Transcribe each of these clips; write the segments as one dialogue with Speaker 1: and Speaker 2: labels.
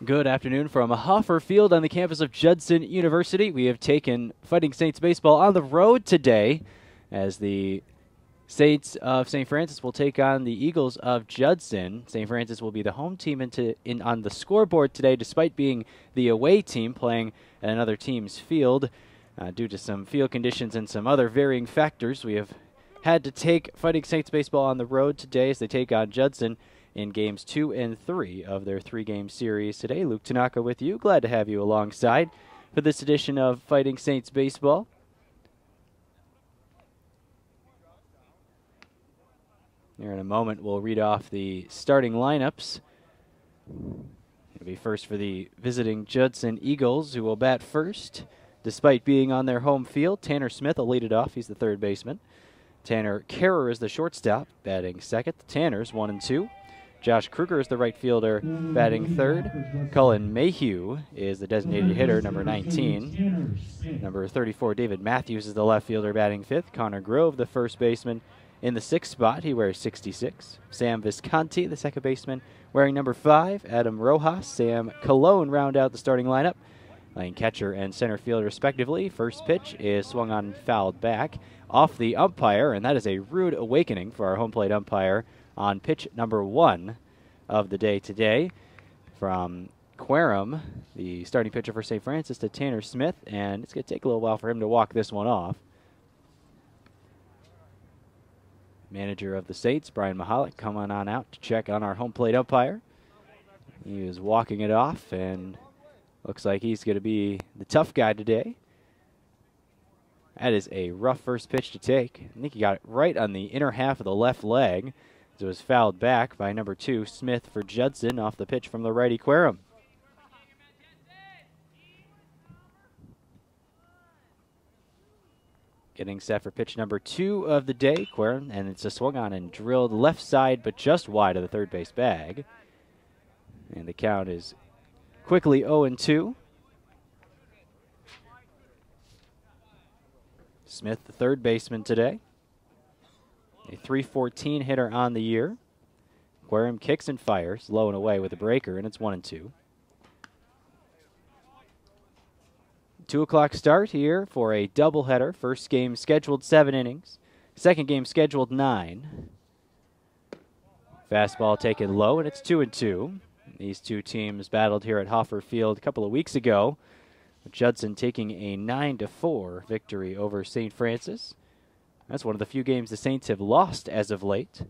Speaker 1: Good afternoon from Hoffer Field on the campus of Judson University. We have taken Fighting Saints baseball on the road today as the Saints of St. Francis will take on the Eagles of Judson. St. Francis will be the home team on the scoreboard today, despite being the away team playing at another team's field. Due to some field conditions and some other varying factors, we have had to take Fighting Saints baseball on the road today as they take on Judson in games 2 and 3 of their 3-game series today. Luke Tanaka with you. Glad to have you alongside for this edition of Fighting Saints baseball. Here in a moment, we'll read off the starting lineups. It'll be first for the visiting Judson Eagles, who will bat first. Despite being on their home field, Tanner Smith will lead it off. He's the third baseman. Tanner Kerrer is the shortstop, batting second. The Tanners, 1 and 2. Josh Kruger is the right fielder, batting third. Cullen Mayhew is the designated hitter, number 19. Number 34, David Matthews is the left fielder, batting fifth. Connor Grove, the first baseman, in the sixth spot. He wears 66. Sam Visconti, the second baseman, wearing number 5. Adam Rojas, Sam Colon round out the starting lineup, playing catcher and center field respectively. First pitch is swung on and fouled back off the umpire, and that is a rude awakening for our home plate umpire on pitch number 1 of the day today. From Querum, the starting pitcher for St. Francis, to Tanner Smith, and it's going to take a little while for him to walk this one off. Manager of the Saints, Brian Mahalik, coming on out to check on our home plate umpire. He is walking it off, and looks like he's going to be the tough guy today. That is a rough first pitch to take. I think he got it right on the inner half of the left leg. It was fouled back by number 2, Smith for Judson, off the pitch from the righty Querum. Getting set for pitch number 2 of the day, Querum, and it's a swung on and drilled left side, but just wide of the third base bag. And the count is quickly 0-2. Smith, the third baseman today. A .314 hitter on the year. Querum kicks and fires, low and away with a breaker, and it's 1-2. 2 o'clock start here for a doubleheader. First game scheduled 7 innings. Second game scheduled 9. Fastball taken low, and it's 2-2. These two teams battled here at Hoffer Field a couple of weeks ago, with Judson taking a 9-4 victory over St. Francis. That's one of the few games the Saints have lost as of late.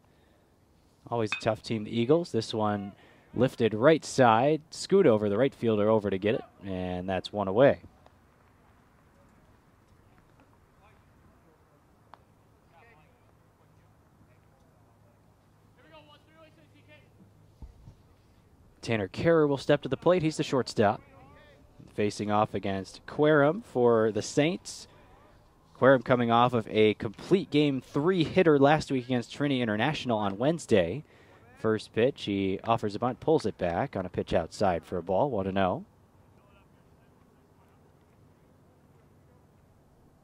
Speaker 1: Always a tough team, the Eagles. This one lifted right side, scoot over the right fielder over to get it, and that's one away. Tanner Kerrer will step to the plate. He's the shortstop. Facing off against Querum for the Saints. Querum coming off of a complete game 3 hitter last week against Trinity International on Wednesday. First pitch, he offers a bunt, pulls it back on a pitch outside for a ball, 1-0.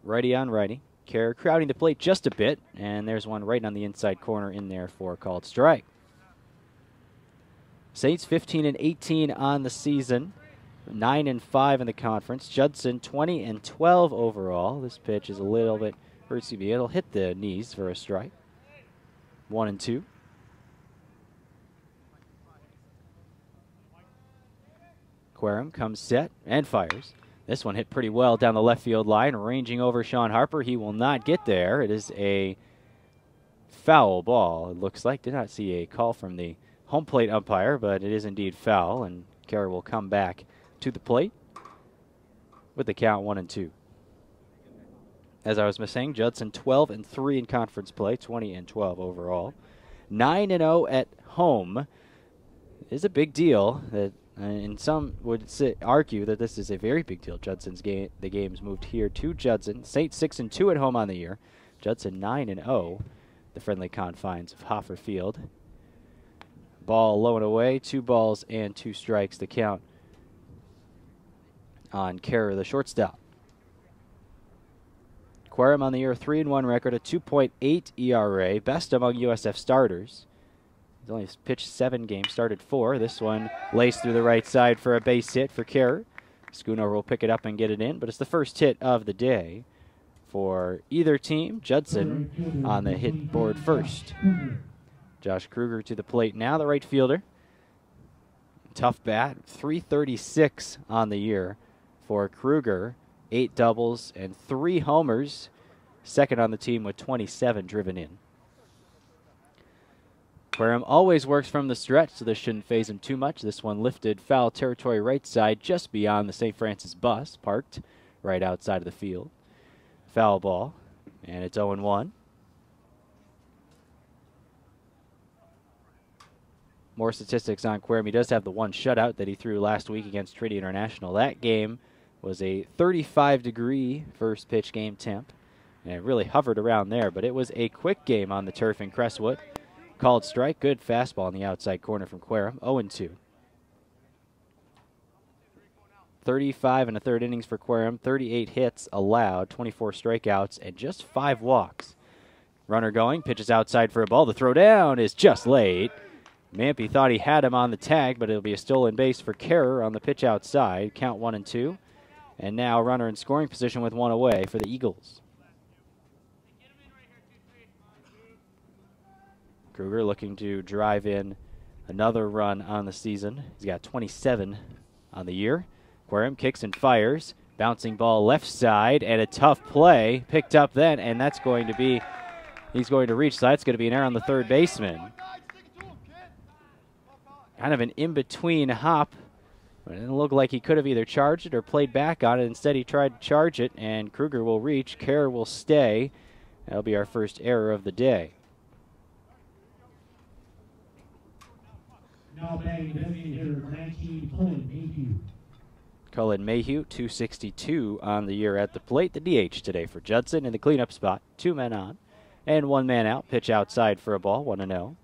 Speaker 1: Righty on righty. Kerr crowding the plate just a bit, and there's one right on the inside corner in there for a called strike. Saints 15-18 on the season. 9-5 in the conference. Judson 20-12 overall. This pitch is a little bit, or excuse me, it'll hit the knees for a strike. 1-2. Querum comes set and fires. This one hit pretty well down the left field line, ranging over Sean Harper. He will not get there. It is a foul ball, it looks like. Did not see a call from the home plate umpire, but it is indeed foul, and Kerr will come back to the plate with the count 1-2. As I was saying, Judson 12-3 in conference play, 20-12 overall. 9-0 at home is a big deal. That, and some would argue that this is a very big deal. Judson's game, the game's moved here to Judson. Saints 6-2 at home on the year. Judson 9-0, the friendly confines of Hoffer Field. Ball low and away, 2 balls and 2 strikes. The count on Kerr, the shortstop. Querum on the year, 3-1 record, a 2.8 ERA, best among USF starters. only pitched 7 games, started 4. This one laced through the right side for a base hit for Kerr. Schoonover will pick it up and get it in, but it's the first hit of the day for either team. Judson on the hit board first. Josh Kruger to the plate now, the right fielder. Tough bat, 336 on the year for Kruger. 8 doubles and 3 homers. Second on the team with 27 driven in. Querim always works from the stretch, so this shouldn't faze him too much. This one lifted foul territory right side just beyond the St. Francis bus, parked right outside of the field. Foul ball, and it's 0-1. More statistics on Querim. He does have the 1 shutout that he threw last week against Trinity International. That game was a 35-degree first pitch game temp, and it really hovered around there, but it was a quick game on the turf in Crestwood. Called strike, good fastball in the outside corner from Querim, 0-2. 35 and a third innings for Querim, 38 hits allowed, 24 strikeouts, and just 5 walks. Runner going, pitches outside for a ball. The throw down is just late. Mampy thought he had him on the tag, but it'll be a stolen base for Kerr on the pitch outside. Count 1-2. And now runner in scoring position with 1 away for the Eagles. Kruger looking to drive in another run on the season. He's got 27 on the year. Querim kicks and fires. Bouncing ball left side, and a tough play picked up then, and that's going to be, he's going to reach, so that's going to be an error on the third baseman. Kind of an in-between hop. It didn't look like he could have either charged it or played back on it. Instead, he tried to charge it, and Kruger will reach. Kerr will stay. That'll be our first error of the day.
Speaker 2: Now batting designated hitter 19, Cullen Mayhew.
Speaker 1: Cullen Mayhew, 262 on the year at the plate. The DH today for Judson in the cleanup spot. 2 men on and 1 man out. Pitch outside for a ball, 1-0.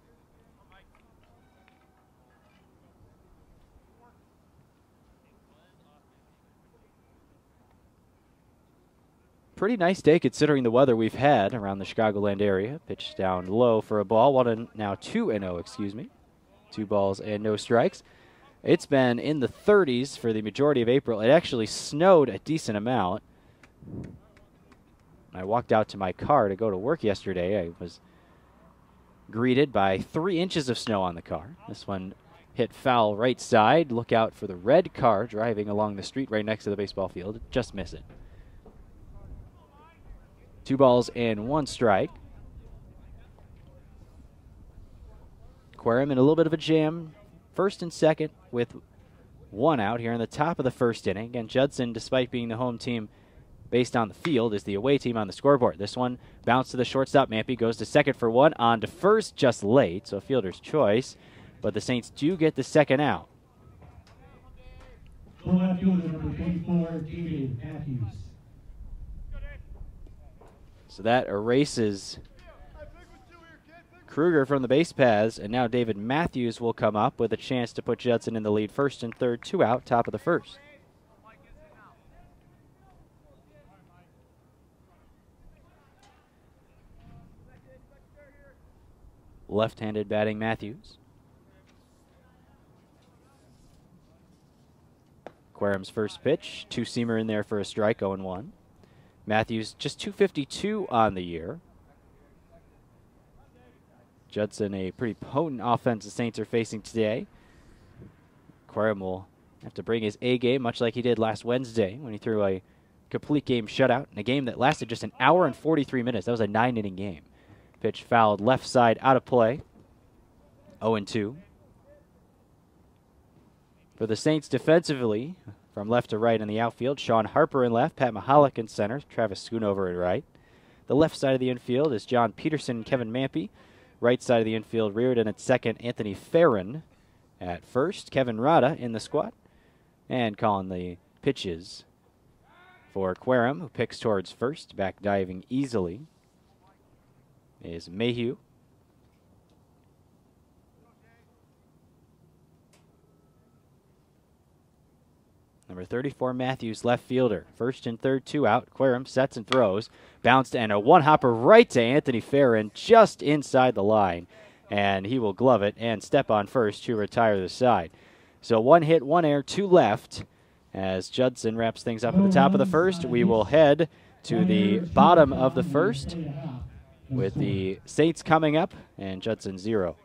Speaker 1: Pretty nice day considering the weather we've had around the Chicagoland area. Pitch down low for a ball. 2-0, excuse me. 2 balls and no strikes. It's been in the 30s for the majority of April. It actually snowed a decent amount. I walked out to my car to go to work yesterday. I was greeted by 3 inches of snow on the car. This one hit foul right side. Look out for the red car driving along the street right next to the baseball field. Just miss it. 2 balls and 1 strike. Querim in a little bit of a jam. First and second with 1 out here in the top of the first inning. Again, Judson, despite being the home team based on the field, is the away team on the scoreboard. This one bounced to the shortstop. Mampy goes to second for 1. On to first, just late, so fielder's choice. But the Saints do get the second out.
Speaker 2: Left fielder number 24, David Matthews.
Speaker 1: So that erases Kruger from the base paths, and now David Matthews will come up with a chance to put Judson in the lead. First and third, 2 out, top of the first. Left-handed batting Matthews. Querim's first pitch, 2-seamer in there for a strike, 0-1. Matthews just 252 on the year. Judson, a pretty potent offense the Saints are facing today. Querim will have to bring his A game, much like he did last Wednesday when he threw a complete game shutout in a game that lasted just 1 hour and 43 minutes. That was a 9-inning game. Pitch fouled left side out of play. 0-2. For the Saints defensively, from left to right in the outfield, Sean Harper in left, Pat Mahalik in center, Travis Schoonover in right. The left side of the infield is John Peterson and Kevin Mampy. Right side of the infield, Reardon at second, Anthony Farron at first, Kevin Rada in the squad. And calling the pitches for Querim, who picks towards first, back diving easily, is Mayhew. Number 34, Matthews, left fielder. First and third, 2 out. Querim sets and throws. Bounced and a 1-hopper right to Anthony Farron just inside the line. and he will glove it and step on first to retire the side. So 1 hit, 1 error, 2 left. As Judson wraps things up at the top of the first, we will head to the bottom of the first with the Saints coming up and Judson 0.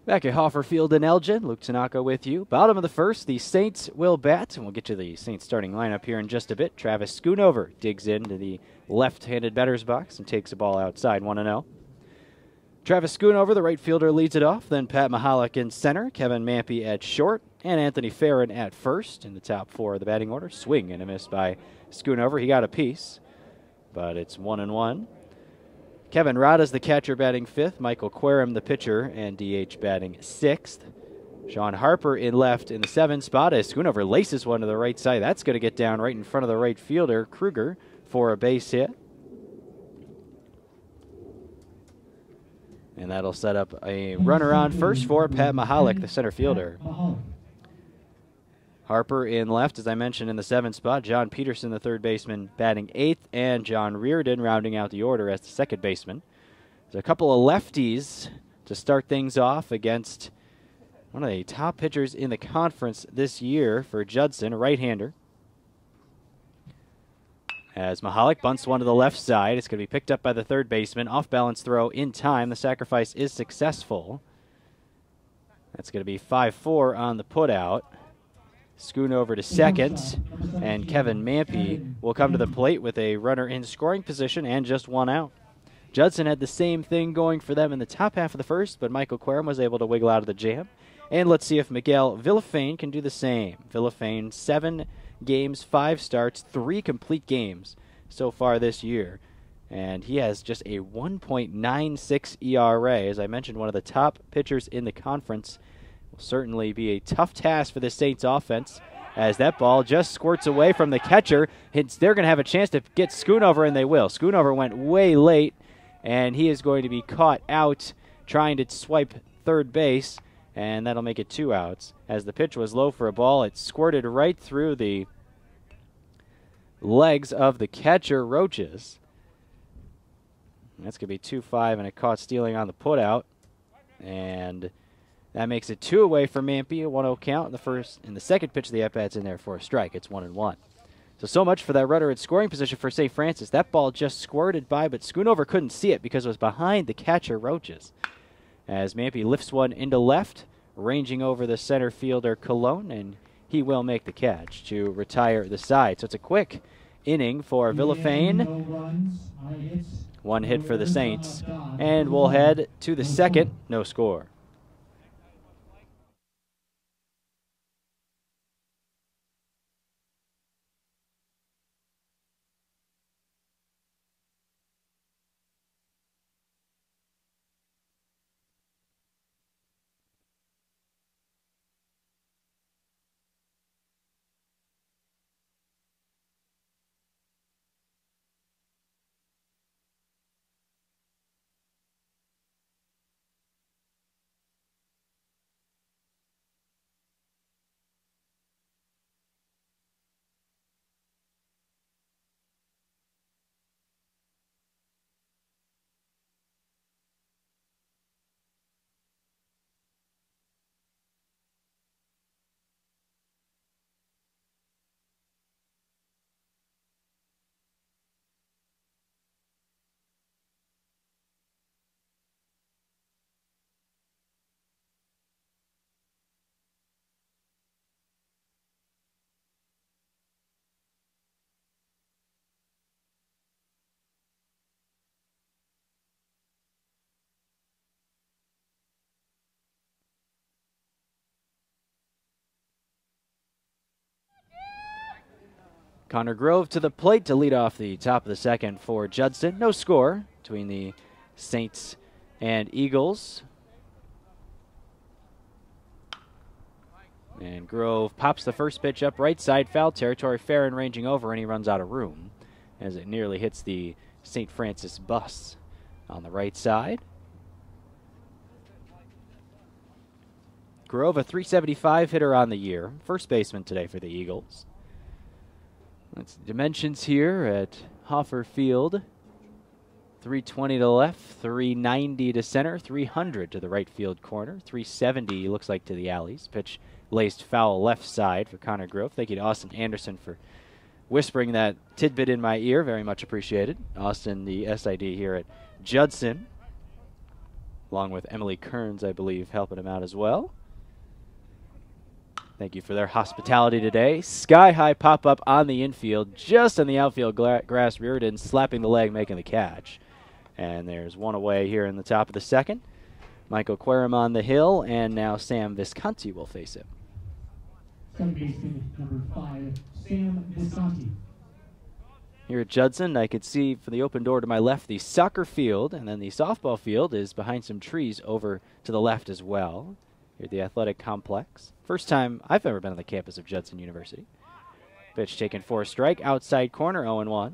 Speaker 1: Back at Hoffer Field in Elgin, Luke Tanaka with you. Bottom of the first, the Saints will bat, and we'll get to the Saints starting lineup here in just a bit. Travis Schoonover digs into the left-handed batter's box and takes the ball outside, 1-0. Travis Schoonover, the right fielder, leads it off. Then Pat Mahalik in center, Kevin Mampy at short, and Anthony Farron at first in the top 4 of the batting order. Swing and a miss by Schoonover. He got a piece, but it's 1-1. Kevin Rada's the catcher batting 5th, Michael Querim the pitcher and DH batting 6th. Sean Harper in left in the 7th spot as Schoonover laces one to the right side. That's going to get down right in front of the right fielder, Kruger, for a base hit. And that'll set up a runner on first for Pat Mahalik, the center fielder. Harper in left, as I mentioned, in the 7th spot. John Peterson, the third baseman, batting 8th, and John Reardon rounding out the order as the second baseman. There's a couple of lefties to start things off against one of the top pitchers in the conference this year for Judson, a right-hander. As Mahalik bunts one to the left side, it's going to be picked up by the third baseman. Off-balance throw in time. The sacrifice is successful. That's going to be 5-4 on the putout. Schoonover to second, and Kevin Mampy will come to the plate with a runner in scoring position and just 1 out. Judson had the same thing going for them in the top half of the first, but Michael Querim was able to wiggle out of the jam. And let's see if Miguel Villafane can do the same. Villafane, 7 games, 5 starts, 3 complete games so far this year. And he has just a 1.96 ERA. As I mentioned, one of the top pitchers in the conference. Will certainly be a tough task for the Saints offense as that ball just squirts away from the catcher. They're going to have a chance to get Schoonover, and they will. Schoonover went way late, and he is going to be caught out trying to swipe third base, and that'll make it 2 outs. As the pitch was low for a ball, it squirted right through the legs of the catcher, Roaches. That's going to be 2-5, and it caught stealing on the putout. And that makes it 2 away for Mampy, a 1-0 count in the first. And the second pitch of the at-bat's in there for a strike. It's 1-1. So much for that runner in scoring position for St. Francis. That ball just squirted by, but Schoonover couldn't see it because it was behind the catcher, Roaches. As Mampy lifts one into left, ranging over the center fielder, Colon, and he will make the catch to retire the side. So it's a quick inning for Villafane. 1 hit for the Saints. And we'll head to the second. No score. Connor Grove to the plate to lead off the top of the second for Judson. No score between the Saints and Eagles. And Grove pops the first pitch up right side, foul territory. Farron ranging over, and he runs out of room as it nearly hits the St. Francis bus on the right side. Grove, a .375 hitter on the year. First baseman today for the Eagles. That's dimensions here at Hoffer Field. 320 to left, 390 to center, 300 to the right field corner, 370 looks like to the alleys. Pitch laced foul left side for Connor Grove. Thank you to Austin Anderson for whispering that tidbit in my ear. Very much appreciated. Austin, the SID here at Judson, along with Emily Kearns, I believe, helping him out as well. Thank you for their hospitality today. Sky-high pop-up on the infield, just on the outfield grass. Reardon slapping the leg, making the catch. And there's one away here in the top of the second. Michael Querim on the hill, and now Sam Visconti will face him.
Speaker 2: Second baseman, number 5, Sam Visconti.
Speaker 1: Here at Judson, I could see from the open door to my left the soccer field, and then the softball field is behind some trees over to the left as well. Here at the athletic complex. First time I've ever been on the campus of Judson University. Pitch taken for a strike, outside corner, 0-1.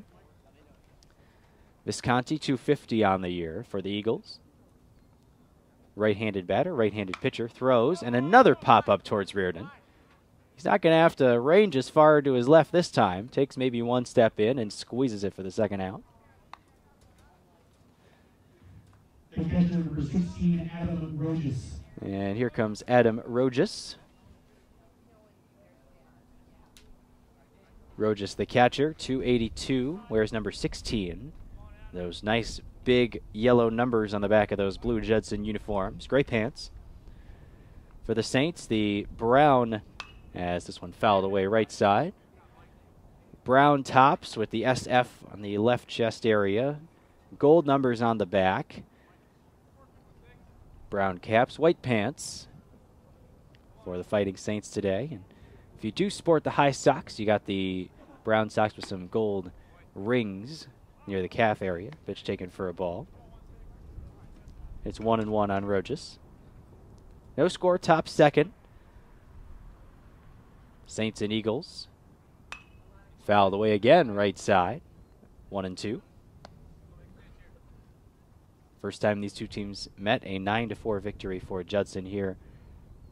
Speaker 1: Visconti, 250 on the year for the Eagles. Right-handed batter, right-handed pitcher, throws, and another pop-up towards Reardon. He's not going to have to range as far to his left this time. Takes maybe one step in and squeezes it for the second out.
Speaker 2: The catcher, number 16, Adam Rogers.
Speaker 1: And here comes Adam Rogers. Rogers, the catcher, 282, wears number 16. Those nice big yellow numbers on the back of those blue Judson uniforms. Gray pants. For the Saints, the brown, as this one fouled away right side. Brown tops with the SF on the left chest area. Gold numbers on the back. Brown caps, white pants for the Fighting Saints today. And if you do sport the high socks, you got the brown socks with some gold rings near the calf area. Pitch taken for a ball. It's 1-1 on Rogers. No score, top second. Saints and Eagles. Fouled away again, right side. 1-2. First time these two teams met, a 9-4 victory for Judson here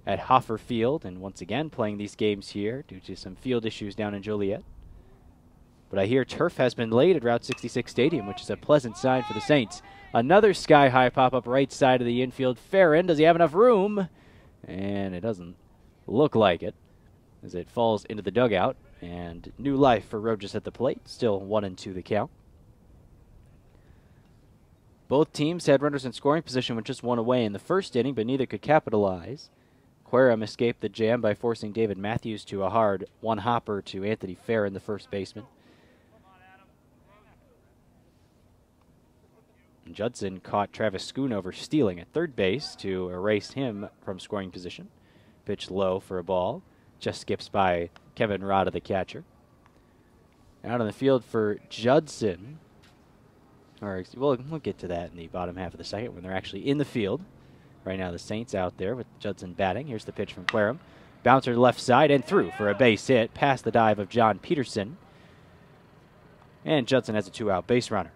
Speaker 1: at Hoffer Field. And once again, playing these games here due to some field issues down in Joliet. But I hear turf has been laid at Route 66 Stadium, which is a pleasant sign for the Saints. Another sky-high pop-up right side of the infield. Farron, does he have enough room? And it doesn't look like it as it falls into the dugout. And new life for Rogers at the plate. Still 1-2 the count. Both teams had runners in scoring position with just one away in the first inning, but neither could capitalize. Querim escaped the jam by forcing David Matthews to a hard one-hopper to Anthony Farron, the first baseman. And Judson caught Travis Schoonover stealing at third base to erase him from scoring position. Pitch low for a ball. Just skips by Kevin Rada, the catcher. Out on the field for Judson. Or we'll get to that in the bottom half of the second when they're actually in the field. Right now the Saints out there with Judson batting. Here's the pitch from Querim. Bouncer to left side and through for a base hit past the dive of John Peterson. And Judson has a two-out base runner.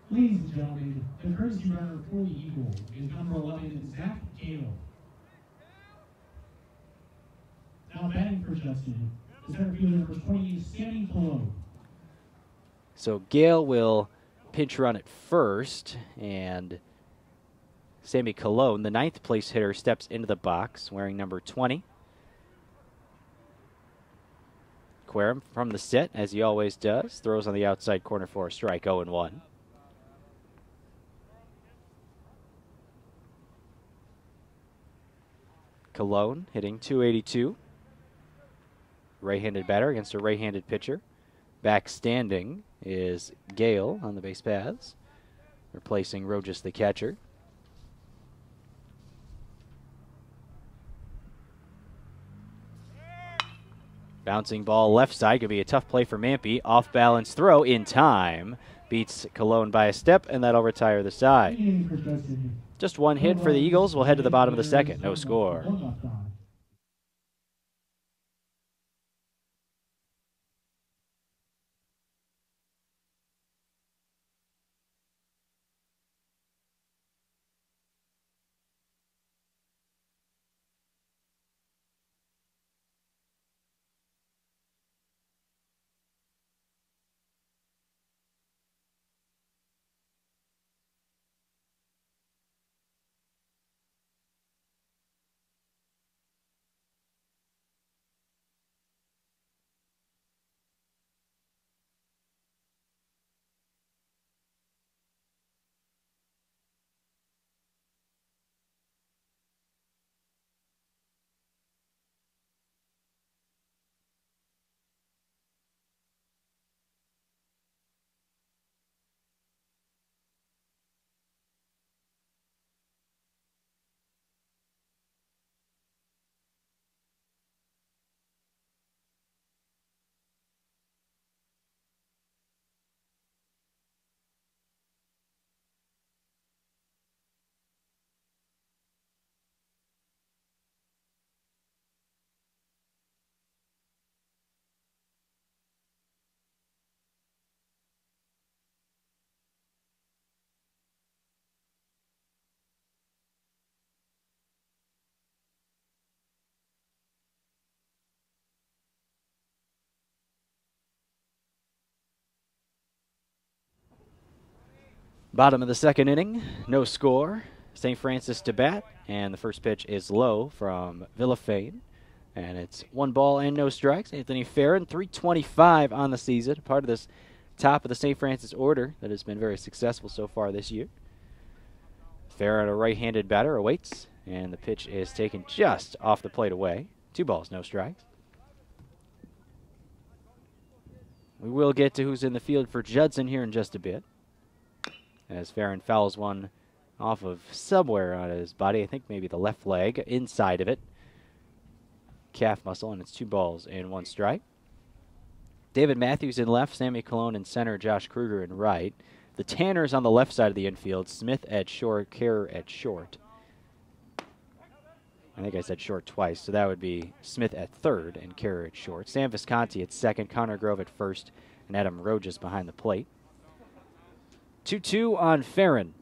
Speaker 2: Ladies and gentlemen, the courtesy runner for the Eagles is number 11, Zach Gale. Now batting for Judson, the center fielder number 20, Sammy Cologne.
Speaker 1: So Gale will pinch run at first, and Sammy Cologne, the ninth place hitter, steps into the box wearing number 20. Querim from the set, as he always does, throws on the outside corner for a strike, 0-1. Cologne hitting .282. Right-handed batter against a right-handed pitcher. Back standing is Gale on the base paths, replacing Rogers, the catcher. Bouncing ball left side could be a tough play for Mampy. Off balance throw in time. Beats Cologne by a step, and that'll retire the side. Just one hit for the Eagles. We'll head to the bottom of the second. No score. Bottom of the second inning, no score. St. Francis to bat, and the first pitch is low from Villafane. And it's 1 ball and no strikes. Anthony Farron, 325 on the season, part of this top of the St. Francis order that has been very successful so far this year. Farron, a right-handed batter, awaits, and the pitch is taken just off the plate away. 2 balls, no strikes. We will get to who's in the field for Judson here in just a bit, as Farron fouls one off of somewhere on his body. I think maybe the left leg, inside of it. Calf muscle, and it's 2 balls and 1 strike. David Matthews in left, Sammy Cologne in center, Josh Kruger in right. The Tanners on the left side of the infield, Smith at short, Kerr at short. I think I said short twice, so that would be Smith at third and Kerr at short. Sam Visconti at second, Connor Grove at first, and Adam Rojas behind the plate. 2-2 on Farron.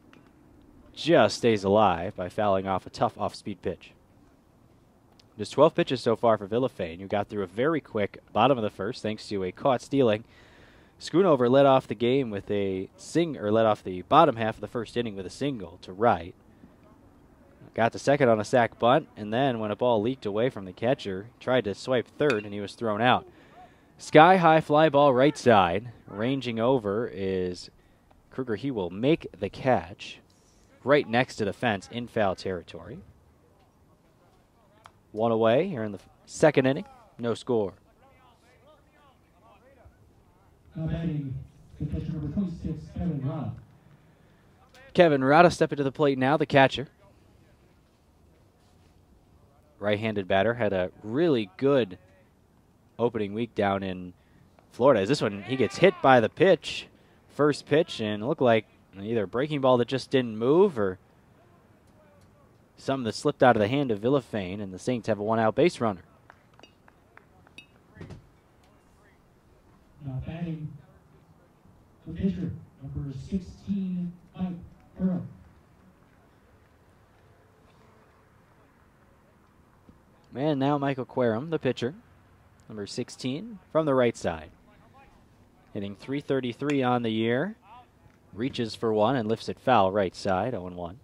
Speaker 1: Just stays alive by fouling off a tough off-speed pitch. Just 12 pitches so far for Villafane, who got through a very quick bottom of the first thanks to a caught stealing. Schoonover led off the game with led off the bottom half of the first inning with a single to right. Got to second on a sac bunt, and then when a ball leaked away from the catcher, tried to swipe third, and he was thrown out. Sky-high fly ball right side. Ranging over is Kruger. He will make the catch right next to the fence in foul territory. 1 away here in the second inning. No score.
Speaker 2: Now batting, the catcher number 26, Kevin Rada.
Speaker 1: Kevin Rada stepping to the plate now, the catcher. Right-handed batter, had a really good opening week down in Florida. As this one, he gets hit by the pitch, first pitch, and it looked like either a breaking ball that just didn't move or something that slipped out of the hand of Villafane, and the Saints have a 1-out base runner.
Speaker 2: Now batting, the pitcher, number 16, Mike Earl.
Speaker 1: And now Michael Querum, the pitcher, number 16, from the right side. Hitting .333 on the year. Reaches for one and lifts it foul right side, 0-1.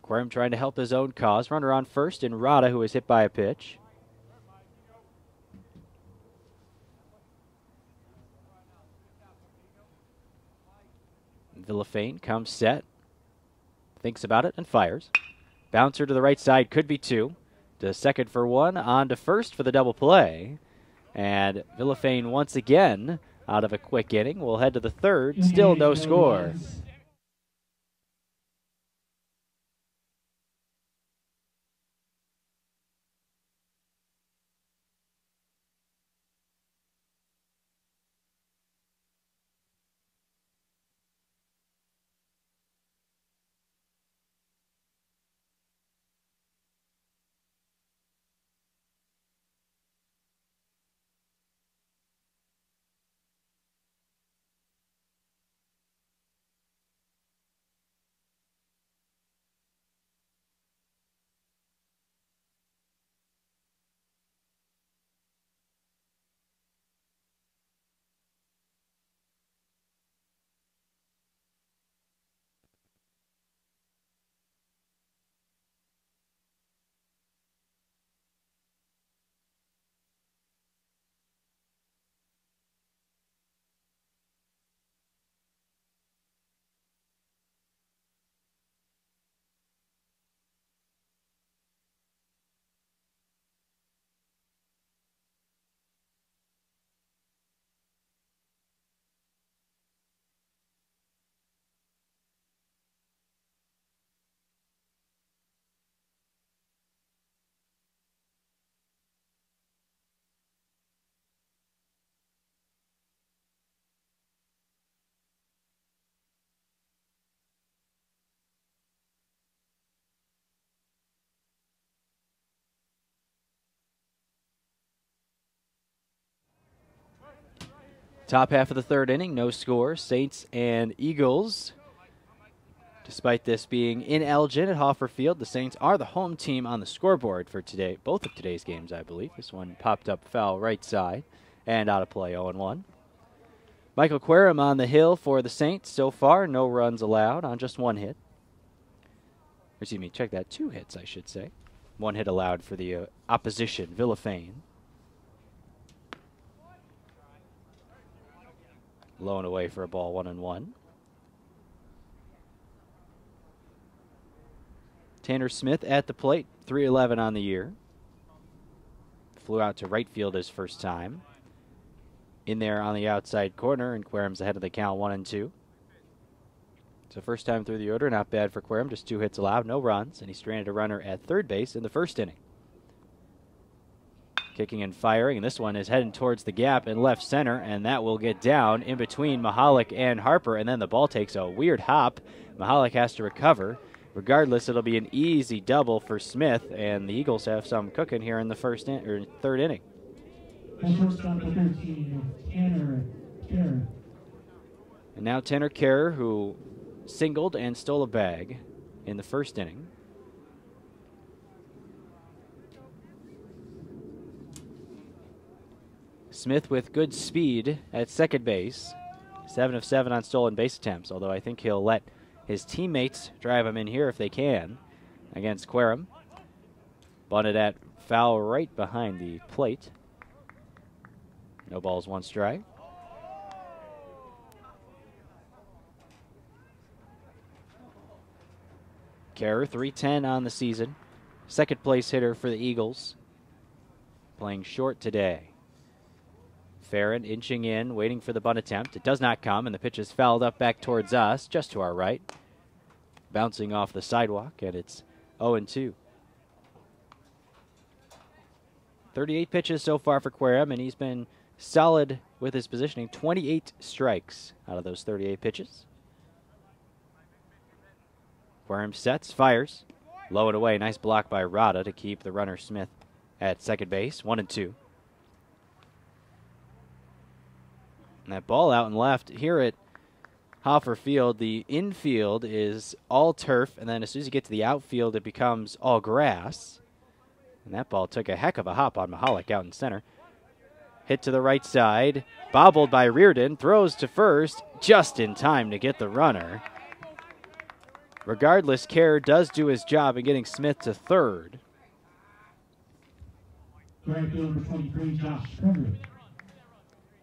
Speaker 1: Querum trying to help his own cause. Runner on first, and Rada, who was hit by a pitch. Villafane comes set, thinks about it, and fires. Bouncer to the right side, could be 2. To second for 1, on to first for the double play. And Villafane once again out of a quick inning. We'll head to the third, still no score. Top half of the third inning, no score. Saints and Eagles. Despite this being in Elgin at Hoffer Field, the Saints are the home team on the scoreboard for today. Both of today's games, I believe. This one popped up foul right side and out of play, 0-1. Michael Querim on the hill for the Saints so far. No runs allowed on just one hit. Excuse me, check that. 2 hits, I should say. 1 hit allowed for the opposition, Villafane. Low and away for a ball, 1-1. Tanner Smith at the plate, 3-11 on the year. Flew out to right field his first time. In there on the outside corner, and Querim's ahead of the count, 1-2. So first time through the order, not bad for Querim, just 2 hits allowed, no runs, and he stranded a runner at third base in the first inning. Kicking and firing, and this one is heading towards the gap in left center, and that will get down in between Mahalik and Harper, and then the ball takes a weird hop. Mahalik has to recover. Regardless, it'll be an easy double for Smith, and the Eagles have some cooking here in the third inning. And now Tanner Kerr, who singled and stole a bag in the first inning. Smith with good speed at second base. 7 of 7 on stolen base attempts, although I think he'll let his teammates drive him in here if they can against Querim. Bunted at foul right behind the plate. No balls, 1 strike. Kerr, 310 on the season. Second place hitter for the Eagles. Playing short today. Farron inching in, waiting for the bunt attempt. It does not come, and the pitch is fouled up back towards us, just to our right. Bouncing off the sidewalk, and it's 0-2. 38 pitches so far for Querim, and he's been solid with his positioning. 28 strikes out of those 38 pitches. Querim sets, fires. Low and away, nice block by Rada to keep the runner Smith at second base. 1-2. And that ball out and left here at Hoffer Field, the infield is all turf, and then as soon as you get to the outfield, it becomes all grass. And that ball took a heck of a hop on Mahalik out in center. Hit to the right side, bobbled by Reardon, throws to first, just in time to get the runner. Regardless, Kerr does do his job in getting Smith to third.
Speaker 2: Right field number 23, Josh Kruger.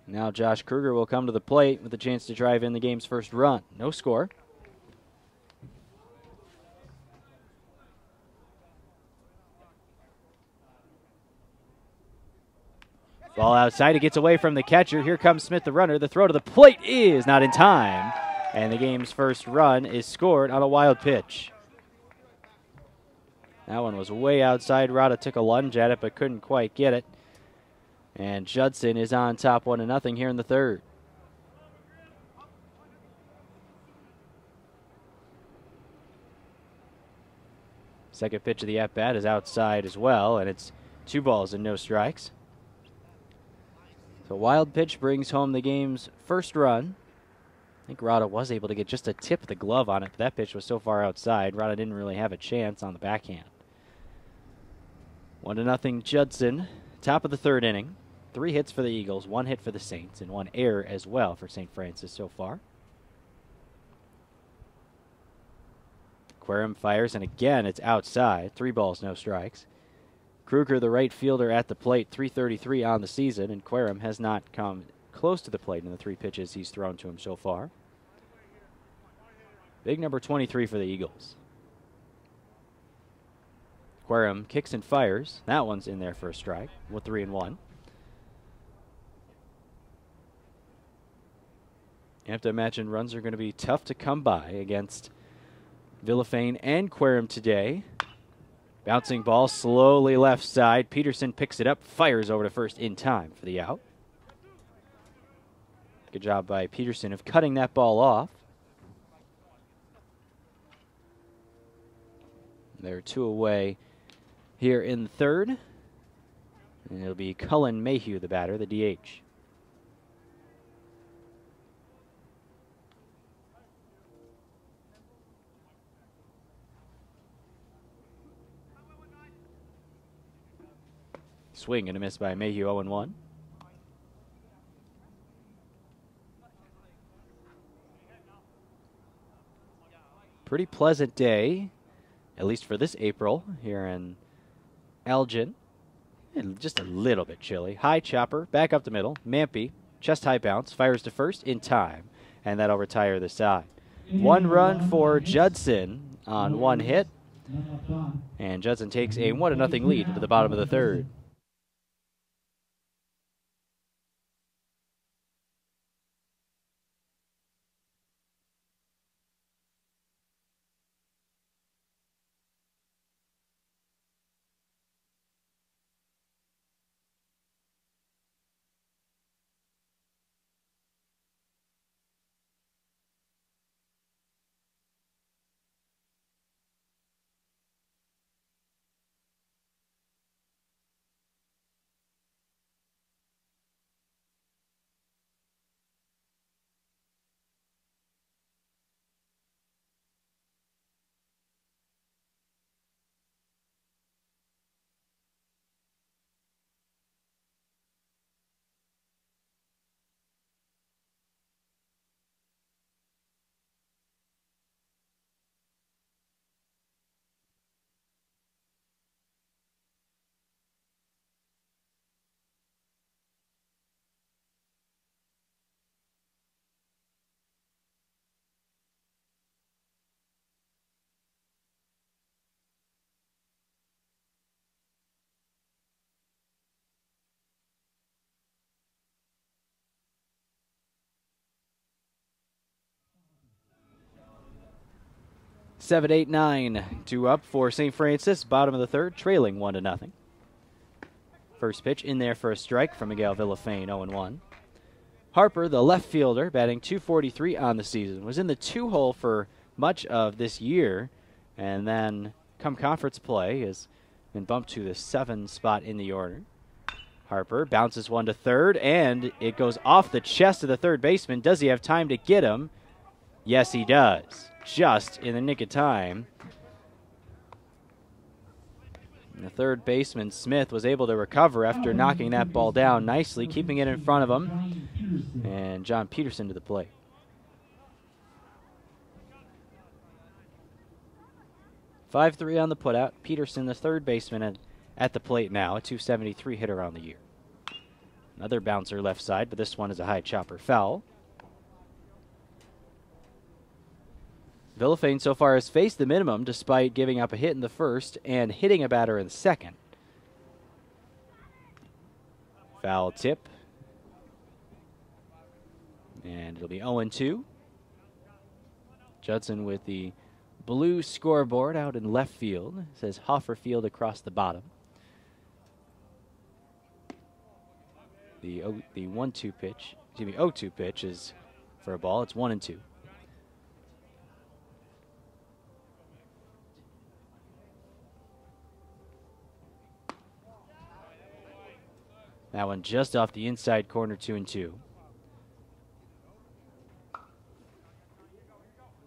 Speaker 1: Now Josh Kruger will come to the plate with a chance to drive in the game's first run. No score. Ball outside. It gets away from the catcher. Here comes Smith, the runner. The throw to the plate is not in time. And the game's first run is scored on a wild pitch. That one was way outside. Rada took a lunge at it but couldn't quite get it. And Judson is on top 1-0 here in the third. Second pitch of the at-bat is outside as well, and it's 2 balls and no strikes. So wild pitch brings home the game's first run. I think Rada was able to get just a tip of the glove on it, but that pitch was so far outside, Rada didn't really have a chance on the backhand. 1-0 Judson, top of the third inning. 3 hits for the Eagles, 1 hit for the Saints, and 1 error as well for St. Francis so far. Querim fires, and again it's outside. 3 balls, no strikes. Kruger, the right fielder, at the plate, .333 on the season, and Querim has not come close to the plate in the 3 pitches he's thrown to him so far. Big number 23 for the Eagles. Querim kicks and fires. That one's in there for a strike with 3-1. You have to imagine runs are going to be tough to come by against Villafane and Querim today. Bouncing ball slowly left side. Peterson picks it up, fires over to first in time for the out. Good job by Peterson of cutting that ball off. They're 2 away here in the third. And it'll be Cullen Mayhew, the batter, the DH. Swing and a miss by Mayhew, 0-1. Pretty pleasant day, at least for this April, here in Elgin. And just a little bit chilly. High chopper, back up the middle. Mampy, chest high bounce, fires to first in time, and that'll retire the side. 1 run for Judson on 1 hit, and Judson takes a 1-0 lead into the bottom of the third. Seven, 8, 9, 2 up for St. Francis, bottom of the third, trailing 1-0. First pitch in there for a strike from Miguel Villafane, 0-1. Harper, the left fielder, batting .243 on the season, was in the 2-hole for much of this year, and then come conference play has been bumped to the 7 spot in the order. Harper bounces one to third, and it goes off the chest of the third baseman. Does he have time to get him? Yes, he does. Just in the nick of time. And the third baseman, Smith, was able to recover after knocking that ball down nicely, keeping it in front of him. And John Peterson to the plate. .5-3 on the putout. Peterson, the third baseman, at the plate now, a .273 hitter on the year. Another bouncer left side, but this one is a high chopper foul. Villafane so far has faced the minimum despite giving up a hit in the first and hitting a batter in the second. Foul tip. And it'll be 0-2. Judson with the blue scoreboard out in left field. It says Hoffer Field across the bottom. The 1-2 pitch, excuse me, 0-2 pitch is for a ball. It's 1-2. That one just off the inside corner, 2-2.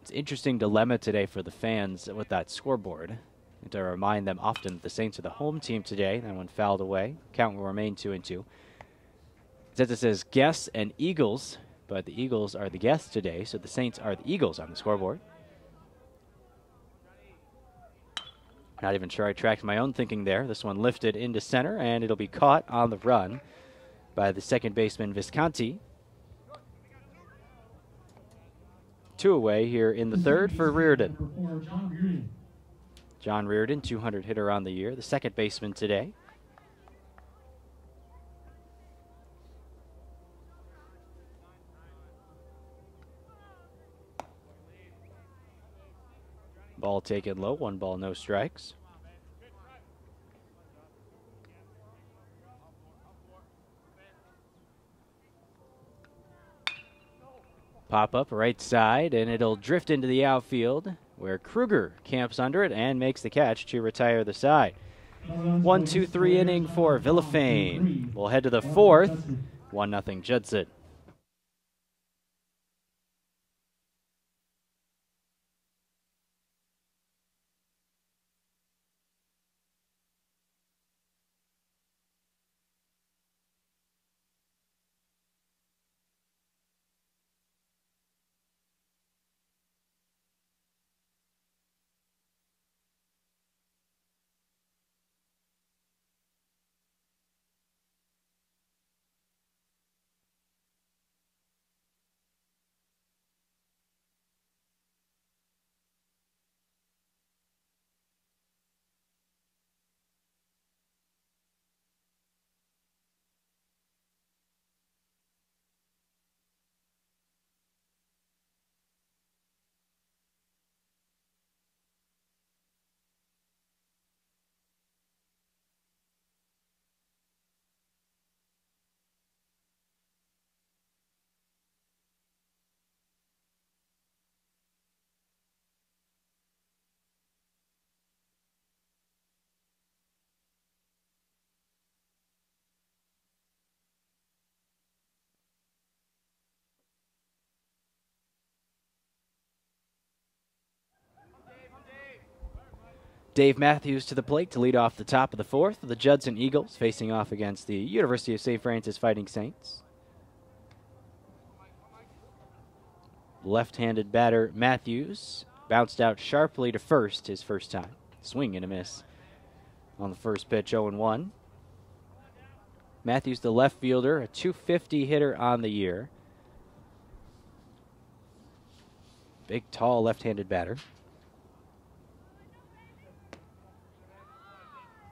Speaker 1: It's an interesting dilemma today for the fans with that scoreboard. And to remind them often that the Saints are the home team today. That one fouled away. Count will remain 2-2. It says guests and Eagles, but the Eagles are the guests today, so the Saints are the Eagles on the scoreboard. Not even sure I tracked my own thinking there. This one lifted into center, and it'll be caught on the run by the second baseman, Visconti. 2 away here in the third for Reardon. John Reardon, 200 hitter on the year, the second baseman today. Ball taken low, 1 ball, no strikes. Pop up right side, and it'll drift into the outfield where Kruger camps under it and makes the catch to retire the side. 1-2-3 inning for Villafane. We'll head to the fourth. 1-0 Judson. Dave Matthews to the plate to lead off the top of the fourth. The Judson Eagles facing off against the University of St. Francis Fighting Saints. Left-handed batter Matthews bounced out sharply to first his first time. Swing and a miss on the first pitch, 0-1. Matthews, the left fielder, a .250 hitter on the year. Big, tall, left-handed batter.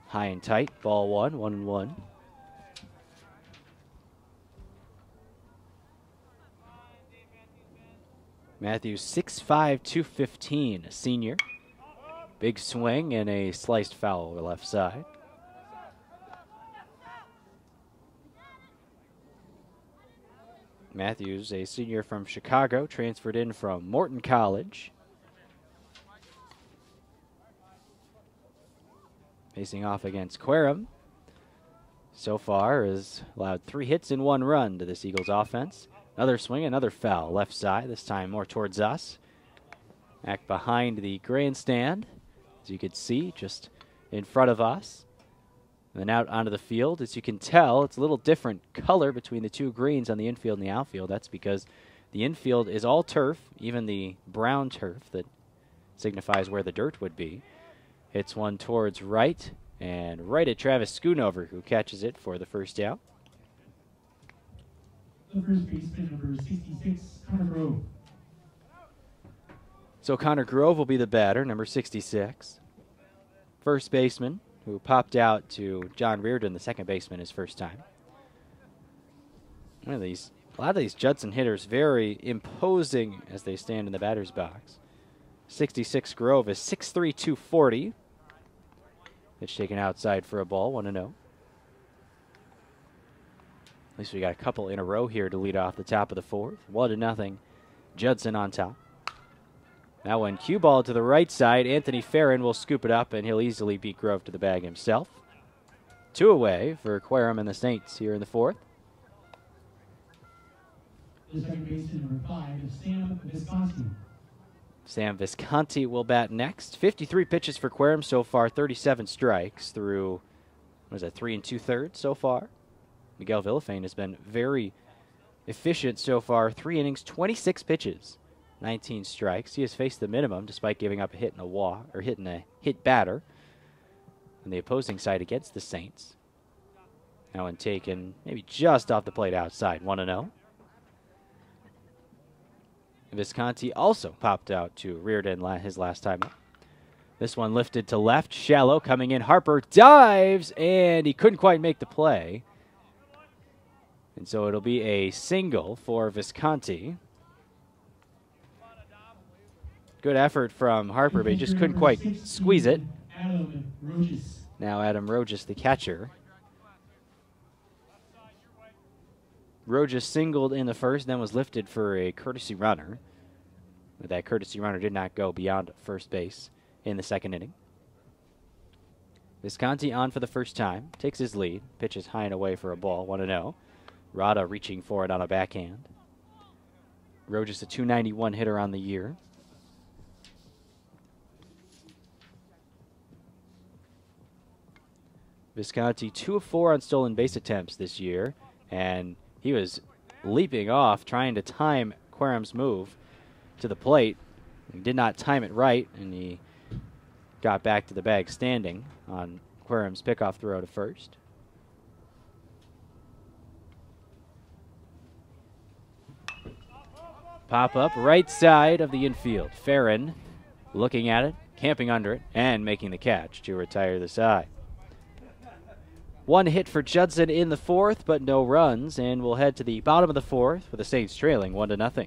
Speaker 1: High and tight, ball one, 1-1. Matthews, 6'5", 215, a senior. Big swing and a sliced foul over left side. Matthews, a senior from Chicago, transferred in from Morton College. Facing off against Querem. So far has allowed 3 hits and 1 run to this Eagles offense. Another swing, another foul, left side, this time more towards us. Back behind the grandstand, as you can see, just in front of us. And then out onto the field. As you can tell, it's a little different color between the two greens on the infield and the outfield. That's because the infield is all turf, even the brown turf that signifies where the dirt would be. Hits one towards right, and right at Travis Schoonover, who catches it for the first out.
Speaker 2: The first baseman, number 66, Connor Grove.
Speaker 1: So Connor Grove will be the batter, number 66. First baseman, who popped out to John Reardon, the second baseman, his first time. A lot of these Judson hitters very imposing as they stand in the batter's box. 66 Grove is 6'3", 240. Pitch taken outside for a ball, 1-0. At least we got a couple in a row here to lead off the top of the fourth. 1-0. Judson on top. Now one cue ball to the right side. Anthony Farron will scoop it up, and he'll easily beat Grove to the bag himself. 2 away for Querem and the Saints here in the fourth.
Speaker 2: The second baseman, number 5, is Sam Visconti.
Speaker 1: Sam Visconti will bat next. 53 pitches for Querem so far, 37 strikes through, 3 2/3 so far. Miguel Villafane has been very efficient so far. 3 innings, 26 pitches, 19 strikes. He has faced the minimum despite giving up a hit and a walk, or hitting a hit batter on the opposing side against the Saints. Now one taken maybe just off the plate outside, 1-0. Visconti also popped out to Reardon his last time up. This one lifted to left, shallow, coming in. Harper dives, and he couldn't quite make the play. And so it'll be a single for Visconti. Good effort from Harper, but he just couldn't quite squeeze it. Now Adam Rojas, the catcher. Rojas singled in the first, then was lifted for a courtesy runner. But that courtesy runner did not go beyond first base in the second inning. Visconti on for the first time, takes his lead, pitches high and away for a ball, 1-0. Rada reaching for it on a backhand. Rojas, a .291 hitter on the year. Visconti 2 of 4 on stolen base attempts this year, and he was leaping off, trying to time Querem's move to the plate. He did not time it right, and he got back to the bag standing on Querem's pickoff throw to first. Pop up right side of the infield. Farron looking at it, camping under it, and making the catch to retire the side. 1 hit for Judson in the fourth, but no runs, and we'll head to the bottom of the fourth with the Saints trailing 1-0.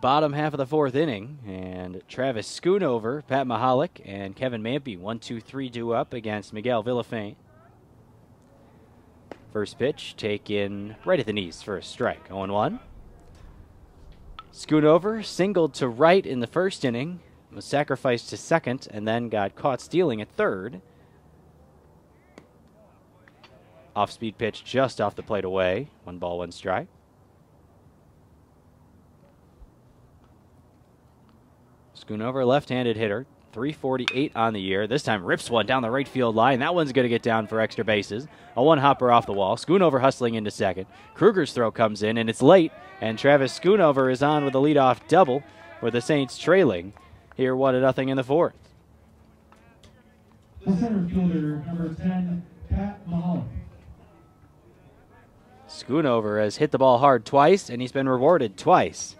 Speaker 1: bottom half of the fourth inning, and Travis Schoonover, Pat Mahalik, and Kevin Mampy, 1-2-3 due up against Miguel Villafane. First pitch taken right at the knees for a strike, 0-1. Schoonover singled to right in the first inning, was sacrificed to second, and then got caught stealing at third. Off-speed pitch just off the plate away, 1 ball, 1 strike. Schoonover, left-handed hitter, 348 on the year. This time rips one down the right field line. That one's going to get down for extra bases. A one-hopper off the wall. Schoonover hustling into second. Kruger's throw comes in, and it's late. And Travis Schoonover is on with a leadoff double, with the Saints trailing here 1-0 in the fourth.
Speaker 2: The center fielder, number 10, Pat Mahalik.
Speaker 1: Schoonover has hit the ball hard twice, and he's been rewarded twice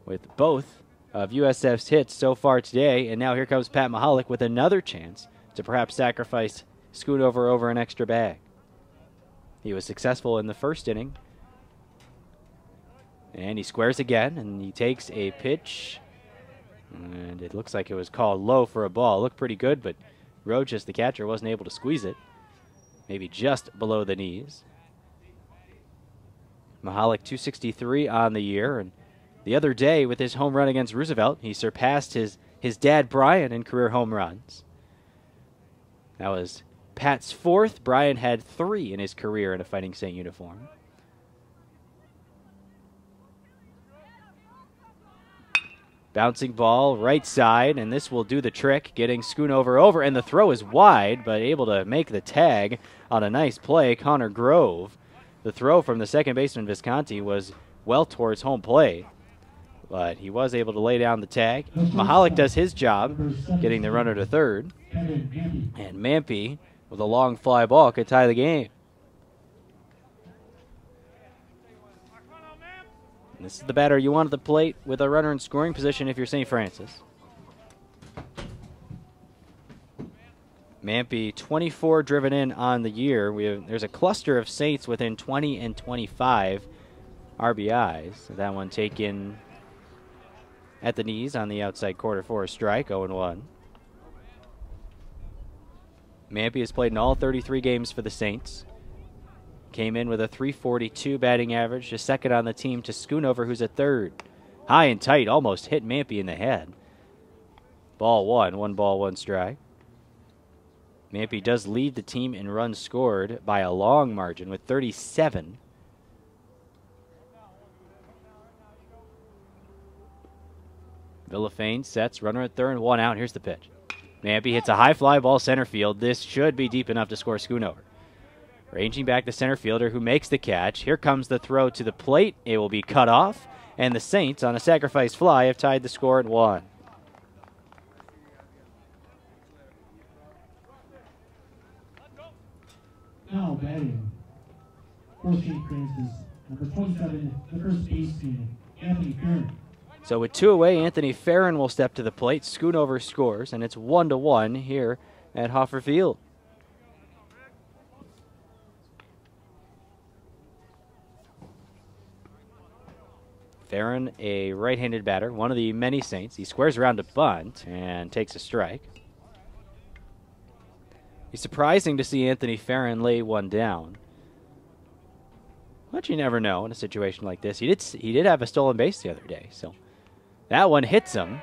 Speaker 1: with both of USF's hits so far today. And now here comes Pat Mahalik with another chance to perhaps sacrifice Schoonover over an extra bag. He was successful in the first inning. And he squares again, and he takes a pitch. And it looks like it was called low for a ball. It looked pretty good, but Rojas, the catcher, wasn't able to squeeze it. Maybe just below the knees. Mahalik 263 on the year, and the other day with his home run against Roosevelt, he surpassed his dad Brian in career home runs. That was Pat's fourth. Brian had 3 in his career in a Fighting Saint uniform. Bouncing ball right side, and this will do the trick, getting Schoonover over, and the throw is wide, but able to make the tag on a nice play, Connor Grove. The throw from the second baseman Visconti was well towards home plate, but he was able to lay down the tag. Mahalik does his job, getting the runner to third, and Mampy, with a long fly ball, could tie the game. And this is the batter you want at the plate with a runner in scoring position if you're St. Francis. Mampy, 24 driven in on the year. There's a cluster of Saints within 20 and 25 RBIs. So that one taken at the knees on the outside corner for a strike, 0-1. Mampy has played in all 33 games for the Saints. Came in with a .342 batting average, just second on the team to Schoonover, who's at third. High and tight, almost hit Mampy in the head. Ball 1 ball, 1 strike. Mampy does lead the team in runs scored by a long margin with 37. Villafane sets, runner at third, 1 out. Here's the pitch. Mampy hits a high fly ball center field. This should be deep enough to score Schoonover. Ranging back the center fielder who makes the catch. Here comes the throw to the plate. It will be cut off, and the Saints on a sacrifice fly have tied the score at 1.
Speaker 2: Now batting for St. Francis, number 27, the first baseman, Anthony Farron.
Speaker 1: So with 2 away, Anthony Farron will step to the plate. Schoonover scores, and it's 1-1 here at Hoffer Field. Farron, a right-handed batter, one of the many Saints. He squares around to bunt and takes a strike. It's surprising to see Anthony Farron lay one down. But you never know in a situation like this. He did have a stolen base the other day, so that one hits him.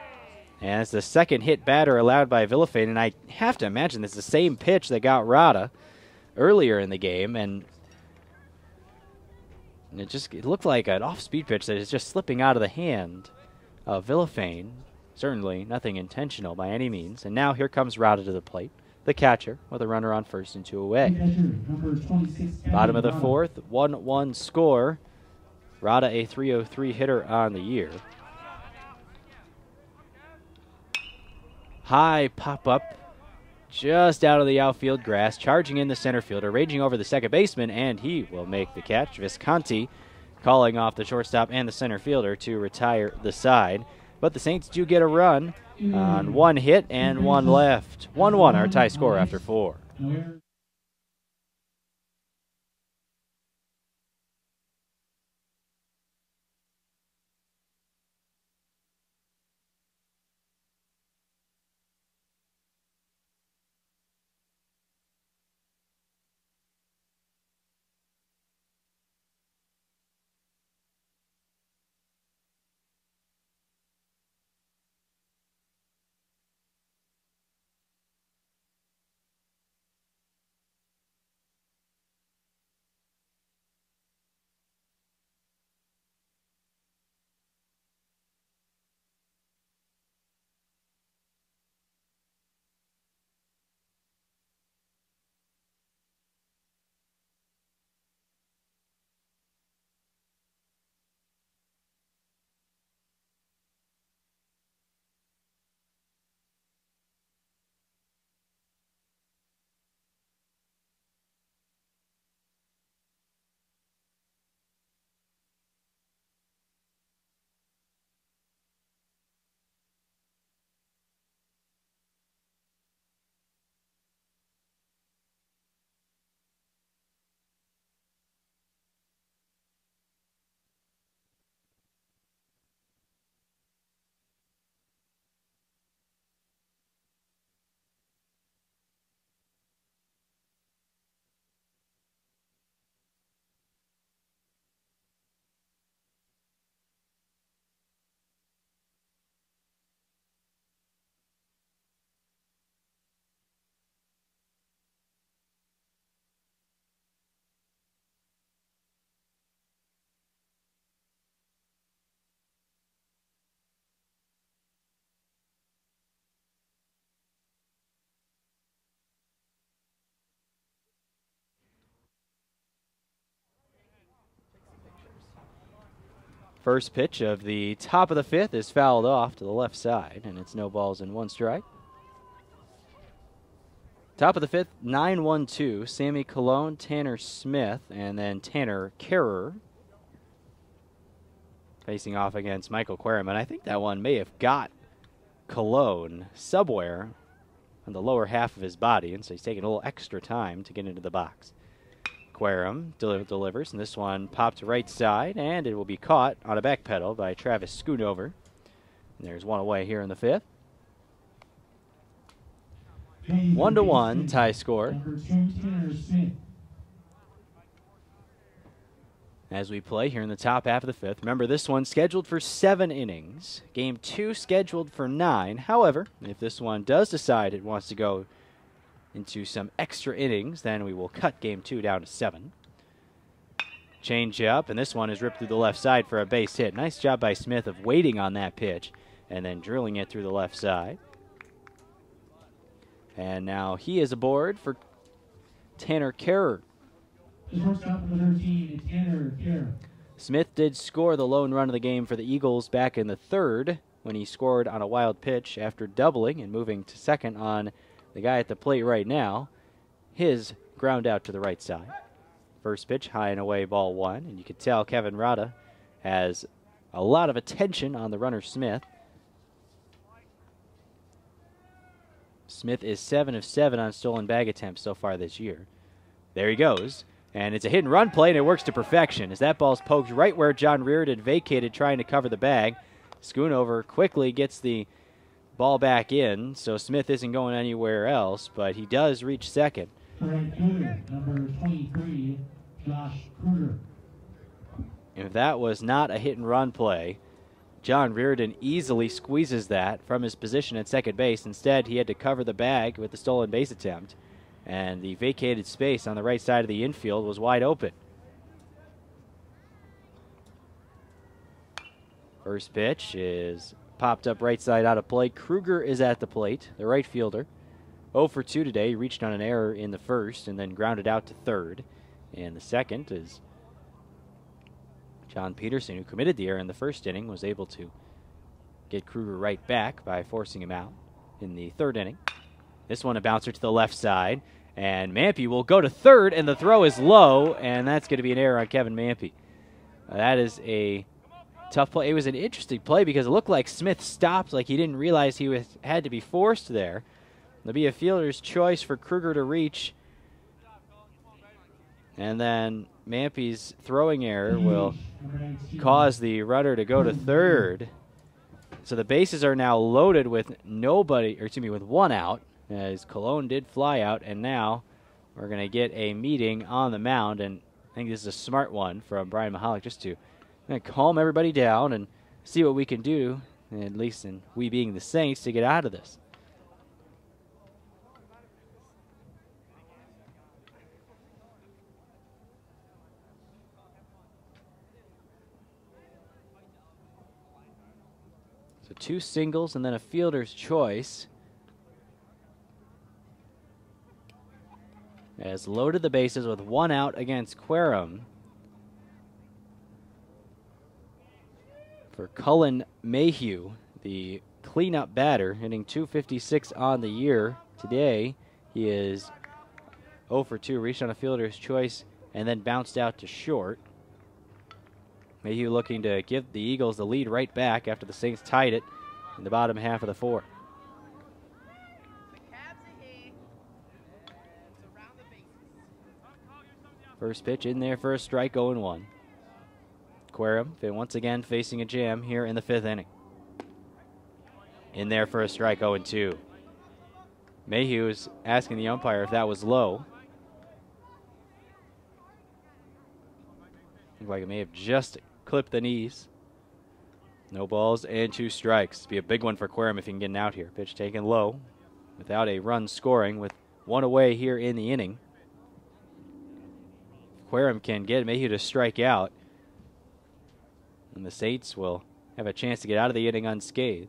Speaker 1: And it's the second hit batter allowed by Villafane, and I have to imagine it's the same pitch that got Rada earlier in the game, and it looked like an off-speed pitch that is just slipping out of the hand of Villafane. Certainly nothing intentional by any means. And now here comes Rada to the plate, the catcher, with a runner on first and 2 away. Bottom of the fourth, 1-1 score. Rada, a .303 hitter on the year. High pop-up just out of the outfield grass, charging in the center fielder, raging over the second baseman, and he will make the catch. Visconti calling off the shortstop and the center fielder to retire the side. But the Saints do get a run on 1 hit and 1 left. 1-1 our tie score after 4. First pitch of the top of the fifth is fouled off to the left side, and it's no balls and 1 strike. Top of the fifth, 9-1-2, Sammy Cologne, Tanner Smith, and then Tanner Carrer facing off against Michael Querim. And I think that one may have got Cologne somewhere on the lower half of his body, and so he's taking a little extra time to get into the box. Querim delivers, and this one popped to right side, and it will be caught on a back pedal by Travis Schoonover. And there's one away here in the fifth. 1-1 tie score. As we play here in the top half of the fifth. Remember, this one's scheduled for 7 innings. Game 2 scheduled for 9. However, if this one does decide it wants to go into some extra innings, then we will cut Game 2 down to 7. Change up, and this one is ripped through the left side for a base hit. Nice job by Smith of waiting on that pitch and then drilling it through the left side. And now he is aboard for Tanner Carrer. Smith did score the lone run of the game for the Eagles back in the third when he scored on a wild pitch after doubling and moving to second on the guy at the plate right now. His ground out to the right side. First pitch, high and away, ball 1. And you can tell Kevin Rada has a lot of attention on the runner Smith. Smith is 7 of 7 on stolen bag attempts so far this year. There he goes. And it's a hit and run play, and it works to perfection as that ball's poked right where John Reardon vacated trying to cover the bag. Schoonover quickly gets the ball back in, so Smith isn't going anywhere else, but he does reach second.
Speaker 2: Number 23, Josh Kruger.
Speaker 1: If that was not a hit and run play, John Reardon easily squeezes that from his position at second base. Instead, he had to cover the bag with the stolen base attempt, and the vacated space on the right side of the infield was wide open. First pitch is popped up right side out of play. Kruger is at the plate, the right fielder. 0 for 2 today. He reached on an error in the first and then grounded out to third. And the second is John Peterson, who committed the error in the first inning, was able to get Kruger right back by forcing him out in the third inning. This one a bouncer to the left side, and Mampy will go to third, and the throw is low, and that's going to be an error on Kevin Mampy. That is a tough play. It was an interesting play because it looked like Smith stopped, like he didn't realize he had to be forced there. There'll be a fielder's choice for Kruger to reach, and then Mampy's throwing error will cause the runner to go to third. So the bases are now loaded with with 1 out, as Cologne did fly out, and now we're going to get a meeting on the mound, and I think this is a smart one from Brian Mahalik just to calm everybody down and see what we can do, at least in we being the Saints, to get out of this. So 2 singles and then a fielder's choice. Has loaded the bases with 1 out against Querim. For Cullen Mayhew, the cleanup batter, hitting .256 on the year today. He is 0 for 2, reached on a fielder's choice and then bounced out to short. Mayhew looking to give the Eagles the lead right back after the Saints tied it in the bottom half of the 4th. First pitch in there for a strike, 0-1. Querim once again facing a jam here in the 5th inning. In there for a strike, 0-2. Mayhew is asking the umpire if that was low. Looked like it may have just clipped the knees. No balls and 2 strikes. Be a big one for Querim if he can get an out here. Pitch taken low without a run scoring with 1 away here in the inning. Querim can get Mayhew to strike out, and the Saints will have a chance to get out of the inning unscathed.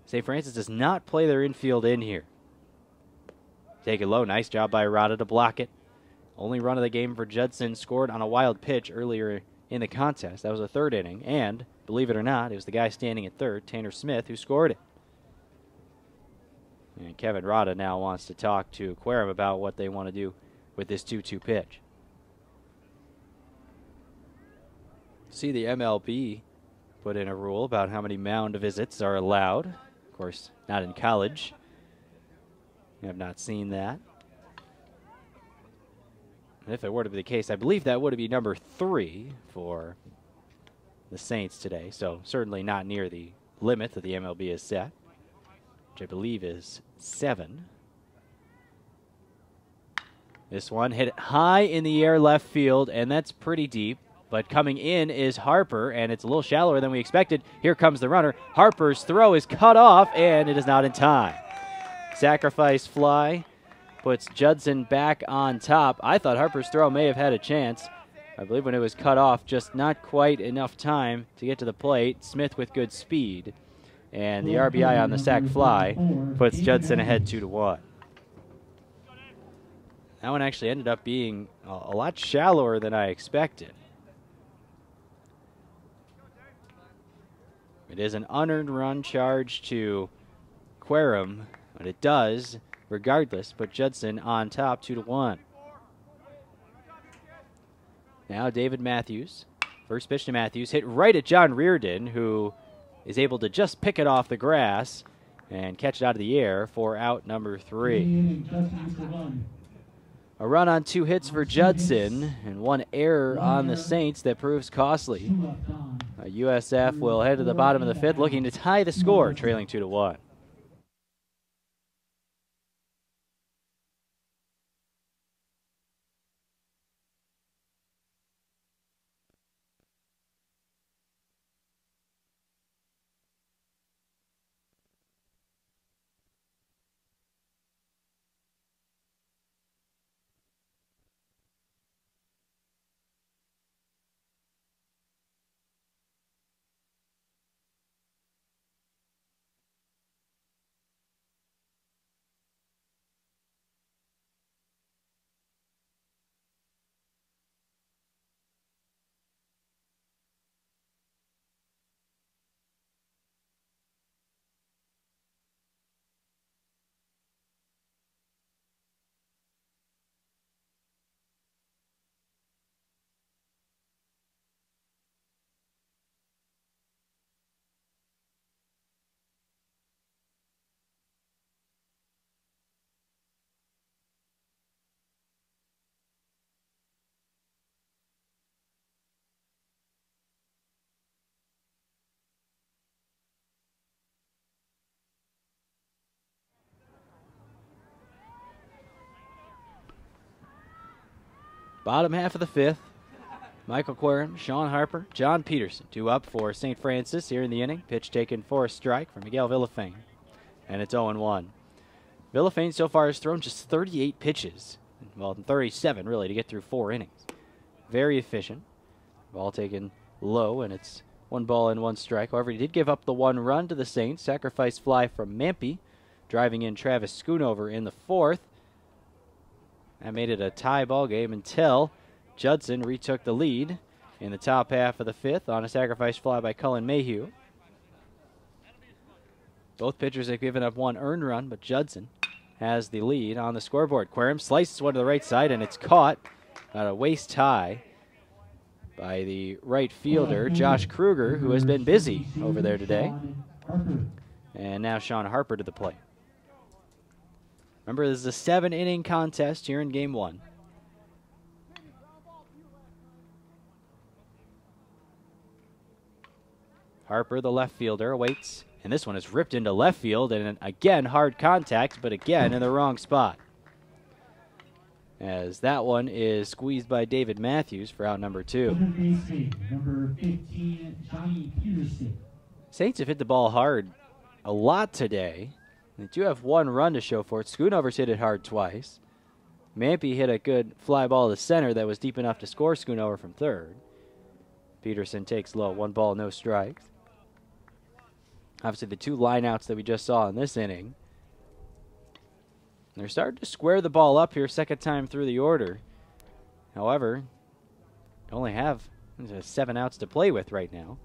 Speaker 1: St. Francis does not play their infield in here. Take it low. Nice job by Rada to block it. Only run of the game for Judson, scored on a wild pitch earlier in the contest. That was the third inning, and believe it or not, it was the guy standing at third, Tanner Smith, who scored it. And Kevin Rada now wants to talk to Querim about what they want to do with this 2-2 pitch. See the MLB put in a rule about how many mound visits are allowed. Of course, not in college. I have not seen that. And if it were to be the case, I believe that would be number 3 for the Saints today. So certainly not near the limit that the MLB has set, which I believe is 7. This one hit high in the air left field, and that's pretty deep. But coming in is Harper, and it's a little shallower than we expected. Here comes the runner. Harper's throw is cut off, and it is not in time. Sacrifice fly puts Judson back on top. I thought Harper's throw may have had a chance. I believe when it was cut off, just not quite enough time to get to the plate. Smith with good speed. And the RBI on the sac fly puts Judson ahead 2-1. That one actually ended up being a lot shallower than I expected. It is an unearned run charge to Querim, but it does, regardless, put Judson on top 2-1. Now David Matthews. First pitch to Matthews, hit right at John Reardon, who is able to just pick it off the grass and catch it out of the air for out number 3. A run on 2 hits for Judson and 1 error on the Saints that proves costly. USF will head to the bottom of the 5th, looking to tie the score, trailing 2-1. Bottom half of the 5th. Michael Querim, Sean Harper, John Peterson. 2 up for St. Francis here in the inning. Pitch taken for a strike from Miguel Villafane. And it's 0-1. Villafane so far has thrown just 38 pitches. Well, 37 really to get through 4 innings. Very efficient. Ball taken low, and it's 1 ball and 1 strike. However, he did give up the 1 run to the Saints. Sacrifice fly from Mampy, driving in Travis Schoonover in the 4th. That made it a tie ball game until Judson retook the lead in the top half of the 5th on a sacrifice fly by Cullen Mayhew. Both pitchers have given up 1 earned run, but Judson has the lead on the scoreboard. Querim slices one to the right side, and it's caught at a waist high by the right fielder, Josh Kruger, who has been busy over there today. And now Sean Harper to the plate. Remember, this is a 7-inning contest here in Game 1. Harper, the left fielder, awaits, and this one is ripped into left field, and again, hard contact, but again in the wrong spot. As that one is squeezed by David Matthews for out number 2.
Speaker 2: Number 15, Johnny Peterson.
Speaker 1: Saints have hit the ball hard a lot today. They do have 1 run to show for it. Schoonover's hit it hard twice. Mampy hit a good fly ball to center that was deep enough to score Schoonover from third. Peterson takes low, 1 ball, no strikes. Obviously, the 2 lineouts that we just saw in this inning. They're starting to square the ball up here, second time through the order. However, only have There's 7 outs to play with right now.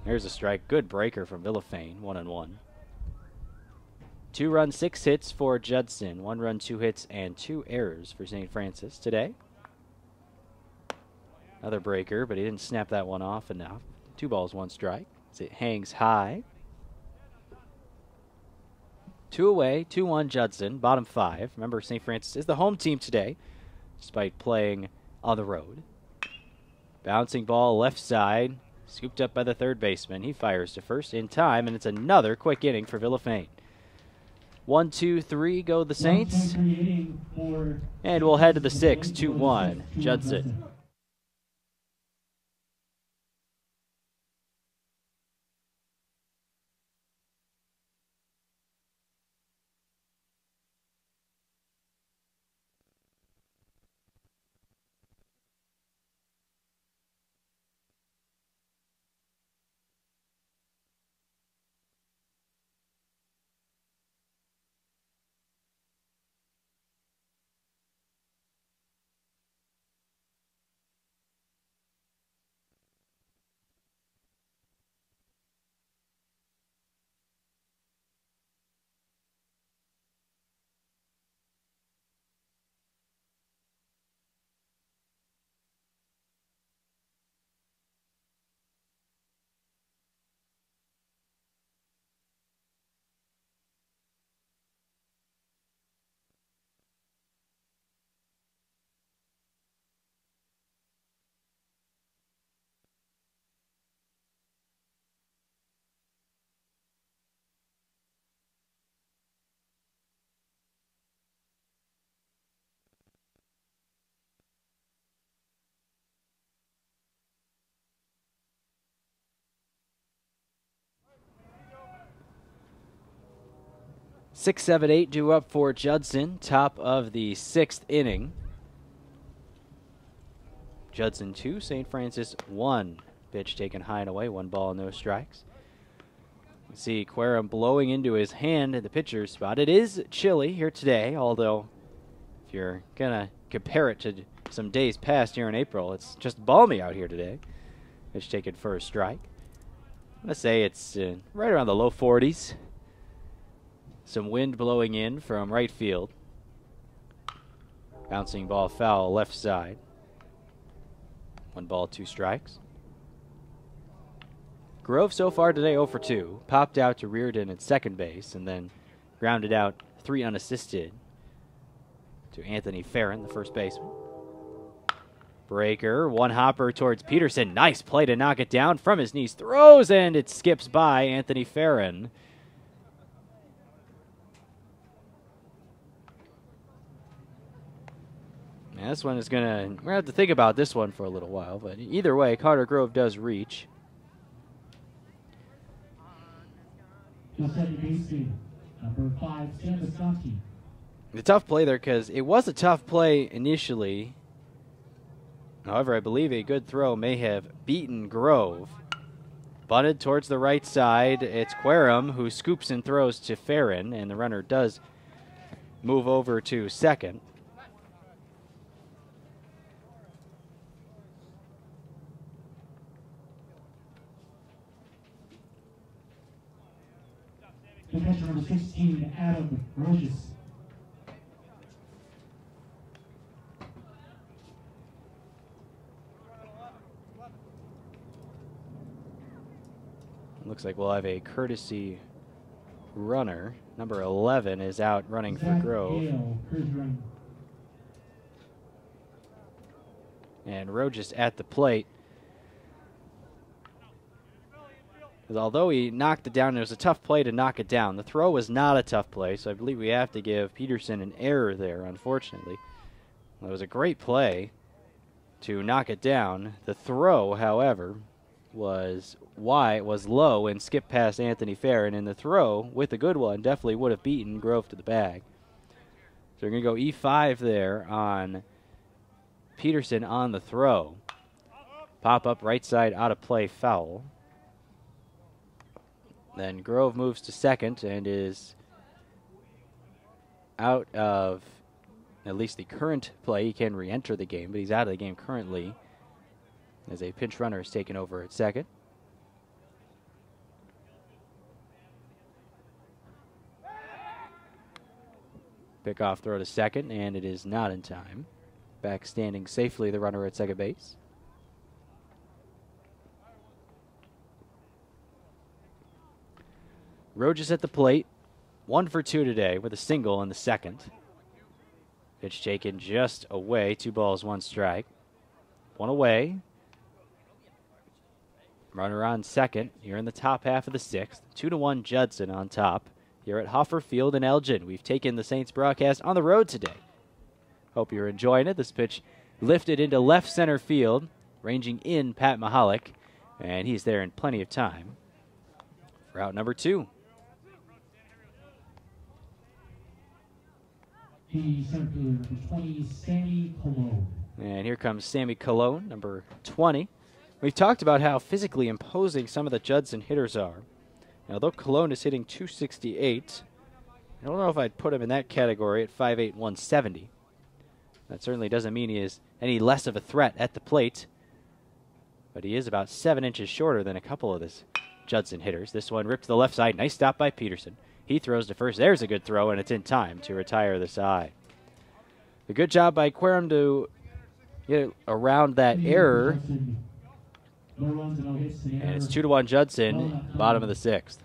Speaker 1: There's a strike. Good breaker from Villafane. 1-1. 2 runs, 6 hits for Judson. 1 run, 2 hits, and 2 errors for St. Francis today. Another breaker, but he didn't snap that one off enough. 2 balls, 1 strike. As it hangs high. 2 away, 2-1 Judson, bottom 5. Remember, St. Francis is the home team today, despite playing on the road. Bouncing ball left side, scooped up by the third baseman. He fires to first in time, and it's another quick inning for Villafane. 1, 2, 3 go the Saints. And we'll head to the 6th, 2-1 Judson. Six, 7, 8 due up for Judson, top of the 6th inning. Judson 2, St. Francis 1. Pitch taken high and away, 1 ball, no strikes. You see Querum blowing into his hand at the pitcher's spot. It is chilly here today, although if you're going to compare it to some days past here in April, it's just balmy out here today. Pitch taken for a strike. I'm going to say it's right around the low 40s. Some wind blowing in from right field. Bouncing ball foul left side. 1 ball, 2 strikes. Grove so far today 0 for 2. Popped out to Reardon at second base and then grounded out 3 unassisted to Anthony Farron, the first baseman. Breaker, 1 hopper towards Peterson. Nice play to knock it down from his knees. Throws and it skips by Anthony Farron. Yeah, this one is we're going to have to think about this one for a little while, but either way, Carter Grove does reach.
Speaker 2: Number 5,
Speaker 1: The tough play there, because it was a tough play initially. However, I believe a good throw may have beaten Grove. Bunted towards the right side. It's Querum who scoops and throws to Farron, and the runner does move over to second.
Speaker 2: The catcher number 16, Adam Rogers.
Speaker 1: Looks like we'll have a courtesy runner. Number 11 is out running for Grove. And Rogers at the plate. Because although he knocked it down, it was a tough play to knock it down. The throw was not a tough play, so I believe we have to give Peterson an error there, unfortunately. It was a great play to knock it down. The throw, however, was low and skipped past Anthony Farron, and the throw, with a good one, definitely would have beaten Grove to the bag. So we're going to go E5 there on Peterson on the throw. Pop up right side, out of play, foul. Then Grove moves to second and is out of at least the current play. He can re-enter the game, but he's out of the game currently. as a pinch runner is taken over at second. Pickoff throw to second, and it is not in time. Back standing safely, the runner at second base. Rojas at the plate, 1 for 2 today with a single in the second. Pitch taken just away, 2 balls, 1 strike. 1 away. Runner on second here in the top half of the 6th. 2-1 Judson on top here at Hoffer Field in Elgin. We've taken the Saints broadcast on the road today. Hope you're enjoying it. This pitch lifted into left center field, ranging in Pat Mahalik, and he's there in plenty of time for out number 2.
Speaker 2: The center fielder, number 20, Sammy Cologne.
Speaker 1: And here comes Sammy Cologne, number 20. We've talked about how physically imposing some of the Judson hitters are. Now, though Cologne is hitting .268, I don't know if I'd put him in that category at 5'8", 170. That certainly doesn't mean he is any less of a threat at the plate, but he is about 7 inches shorter than a couple of this Judson hitters. This one ripped to the left side. Nice stop by Peterson. He throws to first. There's a good throw, and it's in time to retire the side. A good job by Querum to get around that error. And it's 2-1 Judson, bottom of the 6th.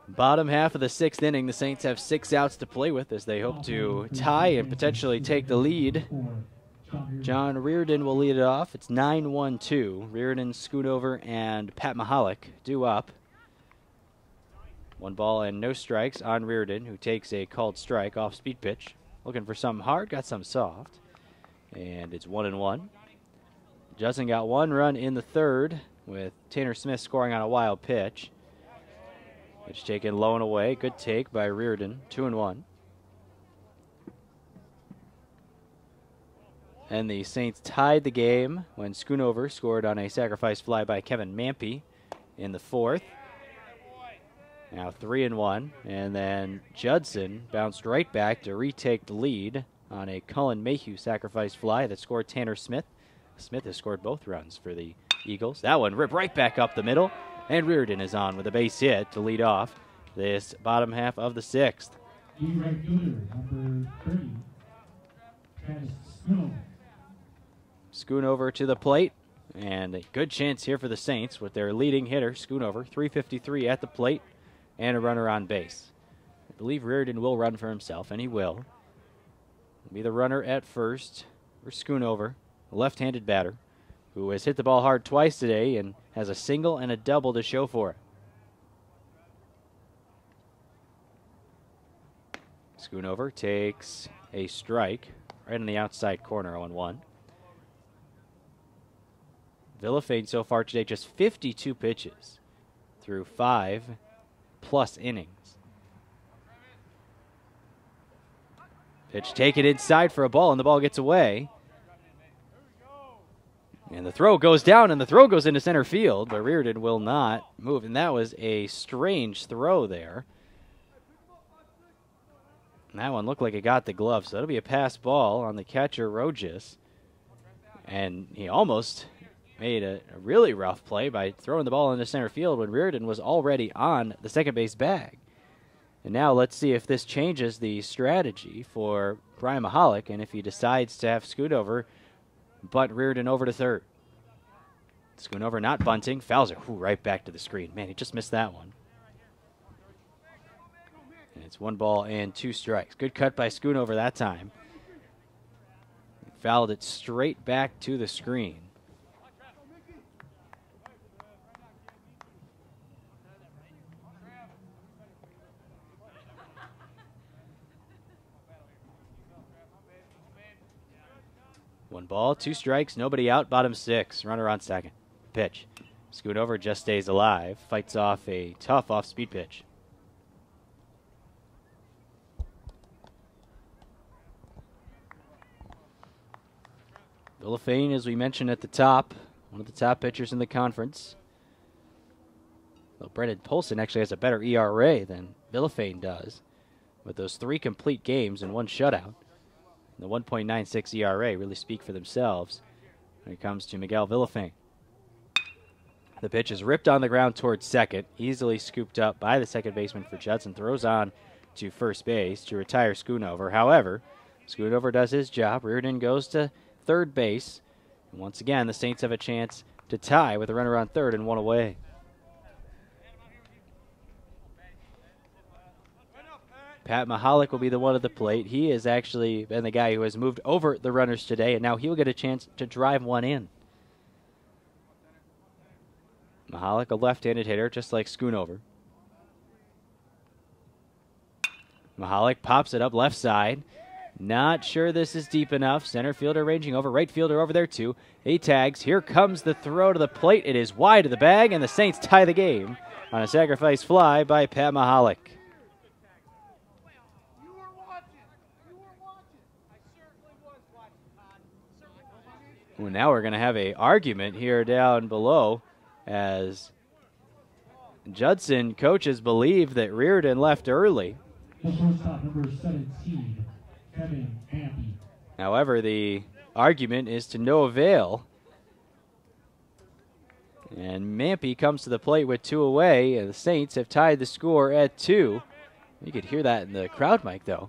Speaker 1: Bottom half of the 6th inning, the Saints have 6 outs to play with as they hope to tie and potentially take the lead. John Reardon will lead it off. It's 9-1-2. Reardon, Schoonover, and Pat Mahalik due up. 1 ball and no strikes on Reardon, who takes a called strike off speed pitch. Looking for something hard, got some soft. And it's 1-1. Judson got 1 run in the 3rd with Tanner Smith scoring on a wild pitch. Pitch taken low and away. Good take by Reardon. 2-1. And the Saints tied the game when Schoonover scored on a sacrifice fly by Kevin Mampy in the 4th. Now 3-1. And then Judson bounced right back to retake the lead on a Cullen Mayhew sacrifice fly that scored Tanner Smith. Smith has scored both runs for the Eagles. That one ripped right back up the middle. And Reardon is on with a base hit to lead off this bottom half of the 6th.
Speaker 2: The right fielder, number 30, Travis Schoonover.
Speaker 1: Schoonover to the plate, and a good chance here for the Saints with their leading hitter, Schoonover, 353 at the plate, and a runner on base. I believe Reardon will run for himself, and he will. He'll be the runner at first for Schoonover, a left-handed batter, who has hit the ball hard twice today and has a single and a double to show for it. Schoonover takes a strike right in the outside corner, 0-1. Villafane so far today just 52 pitches through 5+ innings. Pitch taken inside for a ball, and the ball gets away. And the throw goes down, and the throw goes into center field, but Reardon will not move. And that was a strange throw there. And that one looked like it got the glove, so that'll be a pass ball on the catcher, Rojas. And he almost made a really rough play by throwing the ball into center field when Reardon was already on the second base bag. And now let's see if this changes the strategy for Brian Mahalik, and if he decides to have Schoonover bunt Reardon over to third. Schoonover not bunting. Fowler, right back to the screen. Man, he just missed that one. And it's 1-2 strikes. Good cut by Schoonover that time. Fouled it straight back to the screen. One ball, 2 strikes, nobody out, bottom 6. Runner on second. Pitch. Schoonover just stays alive. Fights off a tough off-speed pitch. Villafane, as we mentioned at the top, one of the top pitchers in the conference. Well, Brendan Polson actually has a better ERA than Villafane does, with those 3 complete games and 1 shutout. The 1.96 ERA really speak for themselves when it comes to Miguel Villafane. The pitch is ripped on the ground towards second, easily scooped up by the second baseman for Judson. Throws on to first base to retire Schoonover. However, Schoonover does his job. Reardon goes to third base. And once again, the Saints have a chance to tie with a runner on third and 1 away. Pat Mahalik will be the one at the plate. He has actually been the guy who has moved over the runners today, and now he'll get a chance to drive one in. Mahalik, a left-handed hitter, just like Schoonover. Mahalik pops it up left side. Not sure this is deep enough. Center fielder ranging over. Right fielder over there, too. He tags. Here comes the throw to the plate. It is wide of the bag, and the Saints tie the game on a sacrifice fly by Pat Mahalik. Well, now we're going to have an argument here down below as Judson coaches believe that Reardon left early.
Speaker 2: Number 17, Kevin Happy.
Speaker 1: However, the argument is to no avail. And Mampy comes to the plate with 2 away, and the Saints have tied the score at 2. You could hear that in the crowd mic, though.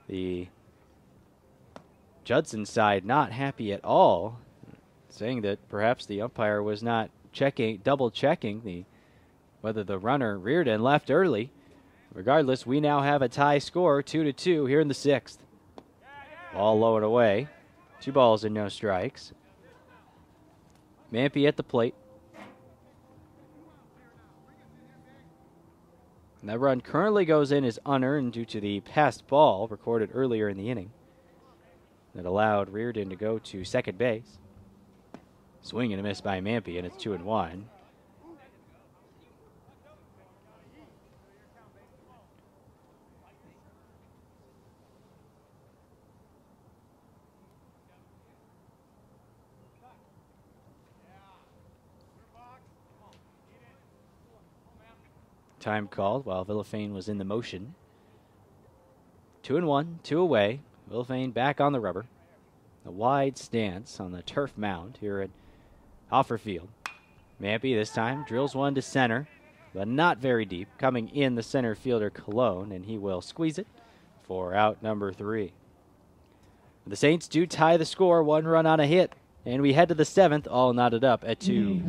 Speaker 1: The Judson side not happy at all, saying that perhaps the umpire was not double checking whether the runner Reardon left early. Regardless, we now have a tie score, 2-2 here in the 6th. Ball low and away. 2 balls and no strikes. Mampy at the plate. And that run currently goes in as unearned due to the passed ball recorded earlier in the inning that allowed Reardon to go to second base. Swing and a miss by Mampy, and it's 2-1. Time called while Villafane was in the motion. 2-1, 2 away. Villafane back on the rubber. A wide stance on the turf mound here at Offerfield. Mampy this time drills one to center, but not very deep. Coming in the center fielder Colon, and he will squeeze it for out number 3. The Saints do tie the score, 1 run on a hit, and we head to the 7th, all knotted up at 2.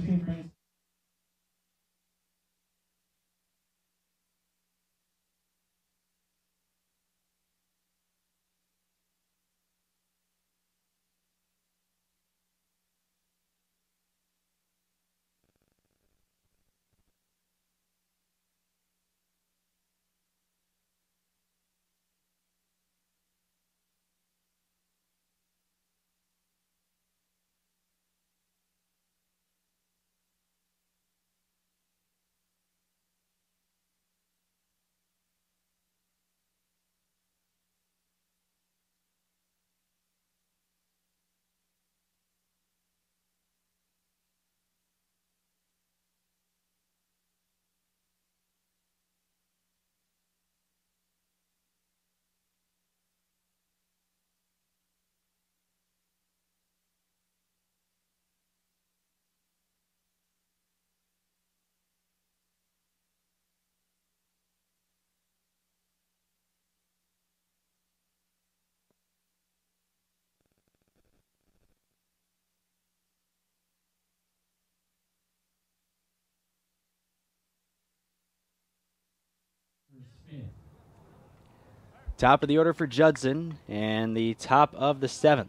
Speaker 1: Top of the order for Judson and the top of the 7th.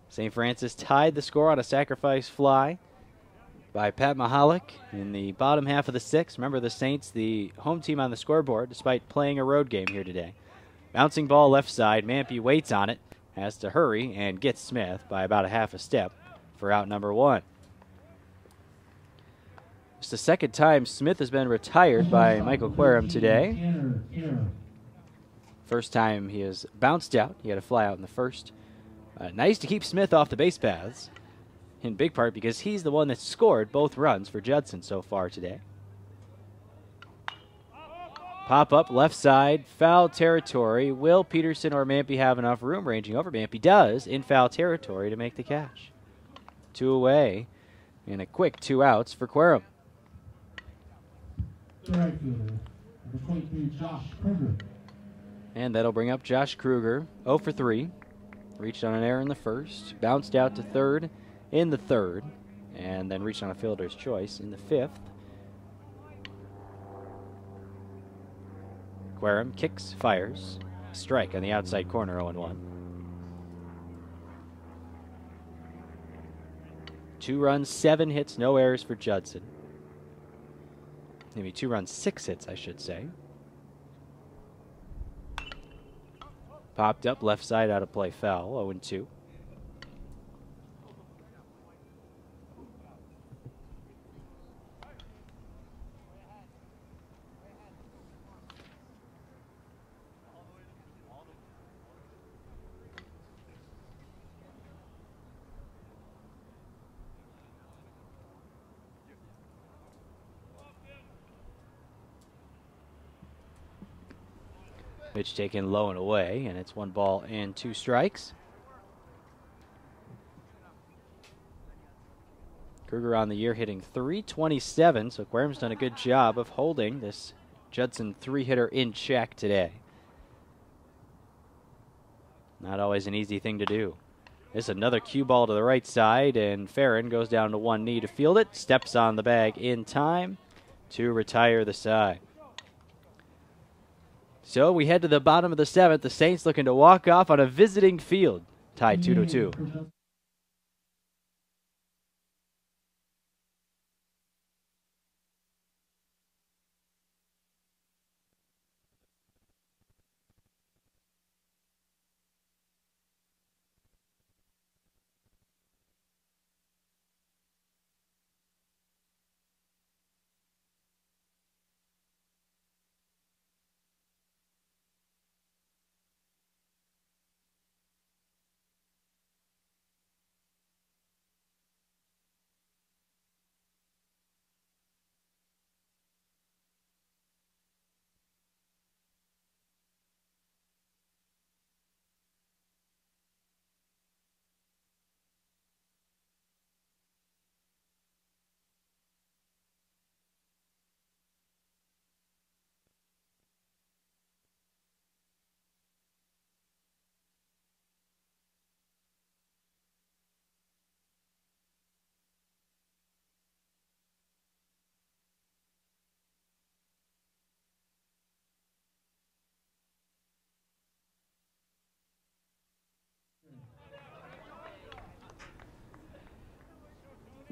Speaker 1: St. Francis tied the score on a sacrifice fly by Pat Mahalik in the bottom half of the 6th. Remember, the Saints, the home team on the scoreboard, despite playing a road game here today. Bouncing ball left side. Mampy waits on it, has to hurry, and gets Smith by about a half a step for out number 1. It's the second time Smith has been retired by Michael Querum today. First time he has bounced out. He had a fly out in the first. Nice to keep Smith off the base paths, in big part because he's the one that scored both runs for Judson so far today. Pop up left side, foul territory. Will Peterson or Mampy have enough room ranging over? Mampy does in foul territory to make the catch. 2 away and a quick 2 outs for Querum. And that'll bring up Josh Kruger, 0 for 3. Reached on an error in the first, bounced out to third in the third, and then reached on a fielder's choice in the 5th. Querum kicks, fires, strike on the outside corner, 0-1. 2 runs, 7 hits, no errors for Judson. Maybe 2 runs, 6 hits, I should say. Popped up, left side out of play, foul, 0-2. Pitch taken low and away, and it's 1 ball and 2 strikes. Kruger on the year hitting .327, so Querum's done a good job of holding this Judson 3-hitter in check today. Not always an easy thing to do. This is another cue ball to the right side, and Farron goes down to 1 knee to field it, steps on the bag in time to retire the side. So we head to the bottom of the 7th. The Saints looking to walk off on a visiting field, tied 2-2.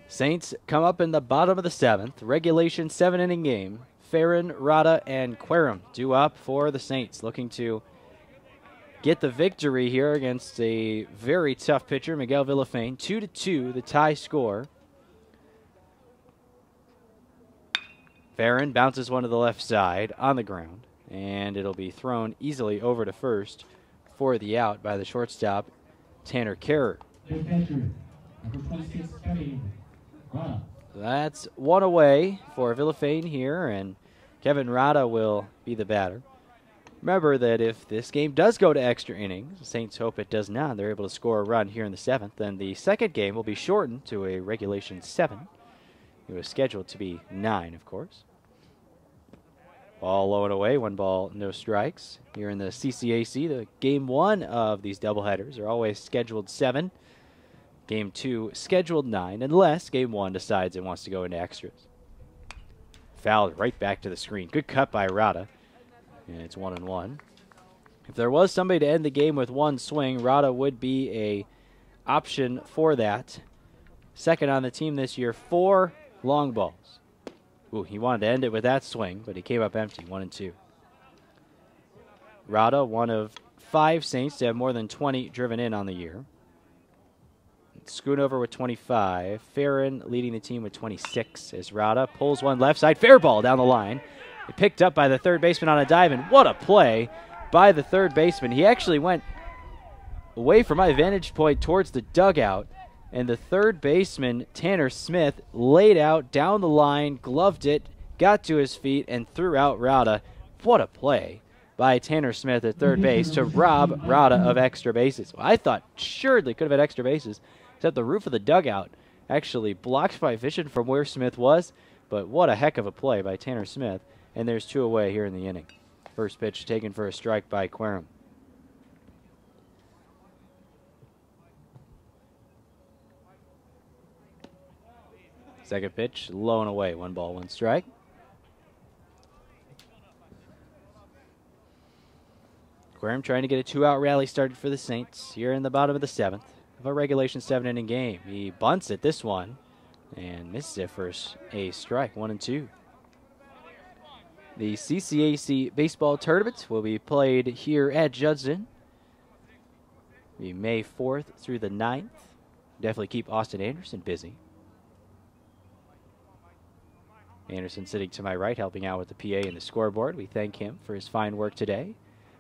Speaker 1: Saints come up in the bottom of the 7th. Regulation 7-inning game. Farron, Rada, and Querum due up for the Saints, looking to get the victory here against a very tough pitcher, Miguel Villafane. 2-2, the tie score. Farron bounces one to the left side on the ground, and it'll be thrown easily over to first for the out by the shortstop, Tanner Kerr. That's 1 away for Villafane here, and Kevin Rada will be the batter. Remember that if this game does go to extra innings, the Saints hope it does not, they're able to score a run here in the 7th, then the second game will be shortened to a regulation 7. It was scheduled to be 9, of course. Ball low and away, 1 ball, no strikes. Here in the CCAC, the game 1 of these doubleheaders are always scheduled 7. Game 2 scheduled 9, unless game 1 decides it wants to go into extras. fouled right back to the screen. Good cut by Rada. And it's 1-1. If there was somebody to end the game with one swing, Rada would be a option for that. Second on the team this year, 4 long balls. Ooh, he wanted to end it with that swing, but he came up empty, 1-2. Rada, one of 5 Saints to have more than 20 driven in on the year. Schoonover with 25. Farron leading the team with 26 as Rada pulls one left side. Fair ball down the line. It picked up by the third baseman on a dive, and what a play by the third baseman. He actually went away from my vantage point towards the dugout, and the third baseman, Tanner Smith, laid out down the line, gloved it, got to his feet, and threw out Rada. What a play by Tanner Smith at third base to rob Rada of extra bases. Well, I thought surely could have had extra bases, except the roof of the dugout actually blocked my vision from where Smith was, but what a heck of a play by Tanner Smith, and there's 2 away here in the inning. First pitch taken for a strike by Querum. Second pitch, low and away. 1 ball, 1 strike. Querum trying to get a 2-out rally started for the Saints here in the bottom of the 7th of a regulation 7-inning game. He bunts at this one and misses it for a strike, 1-2. The CCAC baseball tournament will be played here at Judson. It'll be May 4th through the 9th. Definitely keep Austin Anderson busy. Anderson sitting to my right, helping out with the PA and the scoreboard. We thank him for his fine work today.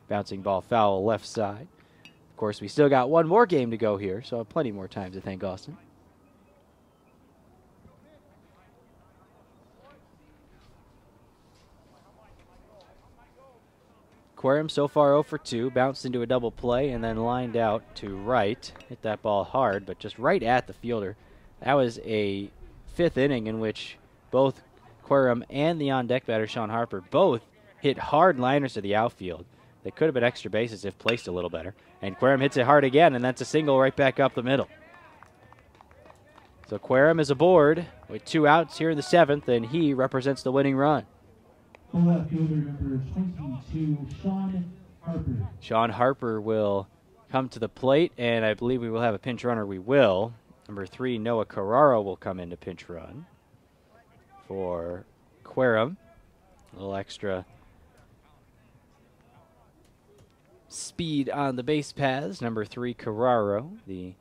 Speaker 1: Bouncing ball foul left side. Of course, we still got one more game to go here, so I have plenty more time to thank Austin. Querum so far 0 for 2, bounced into a double play and then lined out to right. Hit that ball hard, but just right at the fielder. That was a 5th inning in which both Querum and the on-deck batter, Sean Harper, both hit hard liners to the outfield. They could have been extra bases if placed a little better. And Querum hits it hard again, and that's a single right back up the middle. So Querum is aboard with 2 outs here in the 7th, and he represents the winning run.
Speaker 2: Left fielder number 22, Sean Harper.
Speaker 1: Sean Harper will come to the plate, and I believe we will have a pinch runner. We will. Number 3, Noah Carraro will come in to pinch run for Querum. A little extra speed on the base paths. Number 3, Carraro, the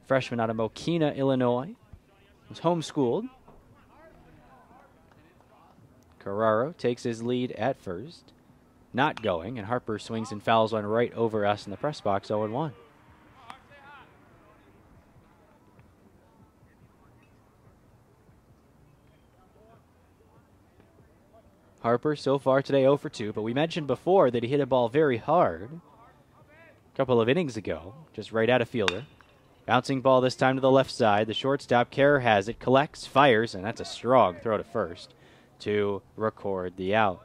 Speaker 1: freshman out of Mokina, Illinois, was homeschooled. Carraro takes his lead at first, not going, and Harper swings and fouls one right over us in the press box, 0-1. Harper so far today 0 for 2, but we mentioned before that he hit a ball very hard a couple of innings ago, just right at a fielder. Bouncing ball this time to the left side. The shortstop, Kerr, has it, collects, fires, and that's a strong throw to first to record the out.